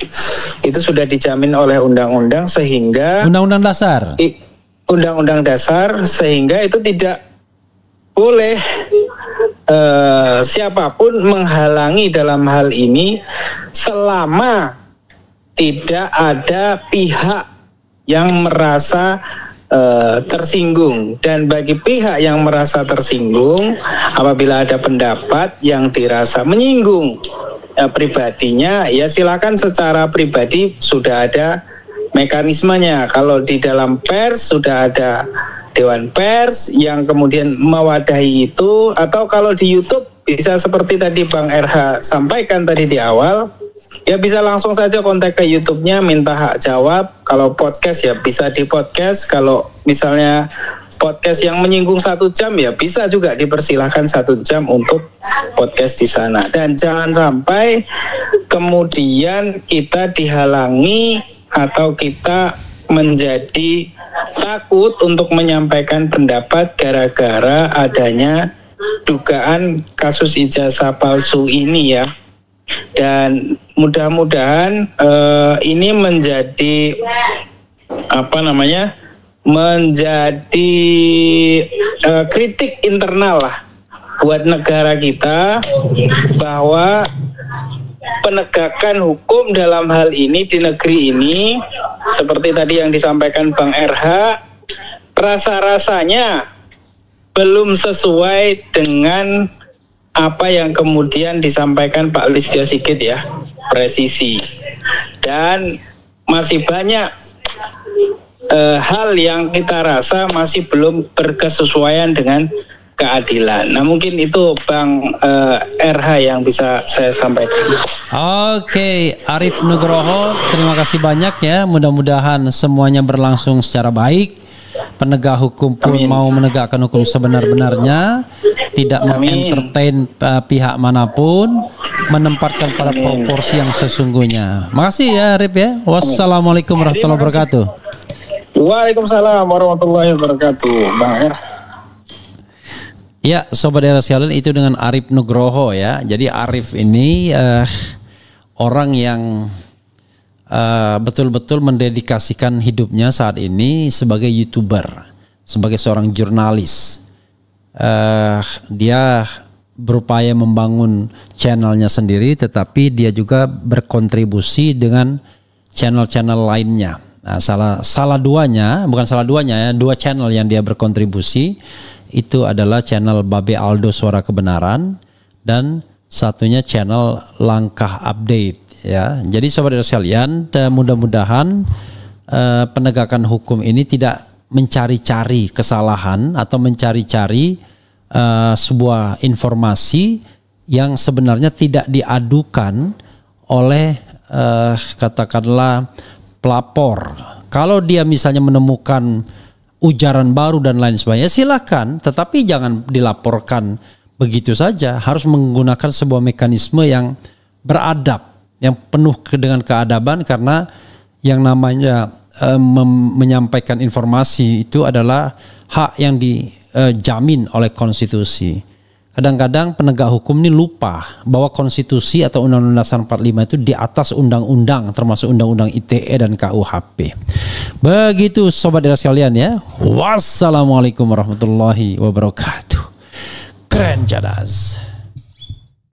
S4: sudah dijamin oleh undang-undang sehingga
S3: Undang-undang Dasar.
S4: Undang-undang Dasar sehingga itu tidak boleh siapapun menghalangi dalam hal ini selama tidak ada pihak yang merasa tersinggung. Dan bagi pihak yang merasa tersinggung apabila ada pendapat yang dirasa menyinggung pribadinya, ya silakan secara pribadi, sudah ada mekanismenya. Kalau di dalam pers sudah ada Dewan Pers yang kemudian mewadahi itu, atau kalau di YouTube bisa seperti tadi Bang RH sampaikan tadi di awal, ya bisa langsung saja kontak ke YouTube-nya, minta hak jawab. Kalau podcast ya bisa di podcast. Kalau misalnya podcast yang menyinggung 1 jam ya bisa juga dipersilahkan 1 jam untuk podcast di sana. Dan jangan sampai kemudian kita dihalangi atau kita menjadi takut untuk menyampaikan pendapat gara-gara adanya dugaan kasus ijazah palsu ini ya. Dan mudah-mudahan ini menjadi menjadi kritik internal lah buat negara kita, bahwa penegakan hukum dalam hal ini di negeri ini, seperti tadi yang disampaikan Bang RH, rasa-rasanya belum sesuai dengan apa yang kemudian disampaikan Pak Listio Sigit ya, presisi. Dan masih banyak hal yang kita rasa masih belum berkesesuaian dengan keadilan. Nah mungkin itu Bang RH yang bisa saya sampaikan.
S3: Oke, Arif Nugroho, terima kasih banyak ya. Mudah-mudahan semuanya berlangsung secara baik. Penegak hukum pun mau menegakkan hukum sebenar-benarnya, tidak mengentertain pihak manapun, menempatkan pada proporsi yang sesungguhnya. Makasih ya Arif ya. Wassalamualaikum warahmatullahi wabarakatuh.
S4: Waalaikumsalam warahmatullahi wabarakatuh, Bang RH.
S3: Ya, Sobat Era sekalian, itu dengan Arif Nugroho ya. Jadi Arif ini orang yang betul-betul mendedikasikan hidupnya saat ini sebagai YouTuber, sebagai seorang jurnalis. Dia berupaya membangun channelnya sendiri, tetapi dia juga berkontribusi dengan channel-channel lainnya. Nah, salah duanya ya, dua channel yang dia berkontribusi itu adalah channel Babe Aldo Suara Kebenaran dan satunya channel Langkah Update ya. Jadi sobat sekalian, mudah-mudahan penegakan hukum ini tidak mencari-cari kesalahan atau mencari-cari sebuah informasi yang sebenarnya tidak diadukan oleh katakanlah pelapor. Kalau dia misalnya menemukan ujaran baru dan lain sebagainya, silakan, tetapi jangan dilaporkan begitu saja. Harus menggunakan sebuah mekanisme yang beradab, yang penuh dengan keadaban, karena yang namanya menyampaikan informasi itu adalah hak yang dijamin oleh konstitusi. Kadang-kadang penegak hukum ini lupa bahwa konstitusi atau Undang-Undang Dasar 45 itu di atas undang-undang, termasuk Undang-Undang ITE dan KUHP. Begitu sobat era sekalian ya. Wassalamualaikum warahmatullahi wabarakatuh. Keren cadas.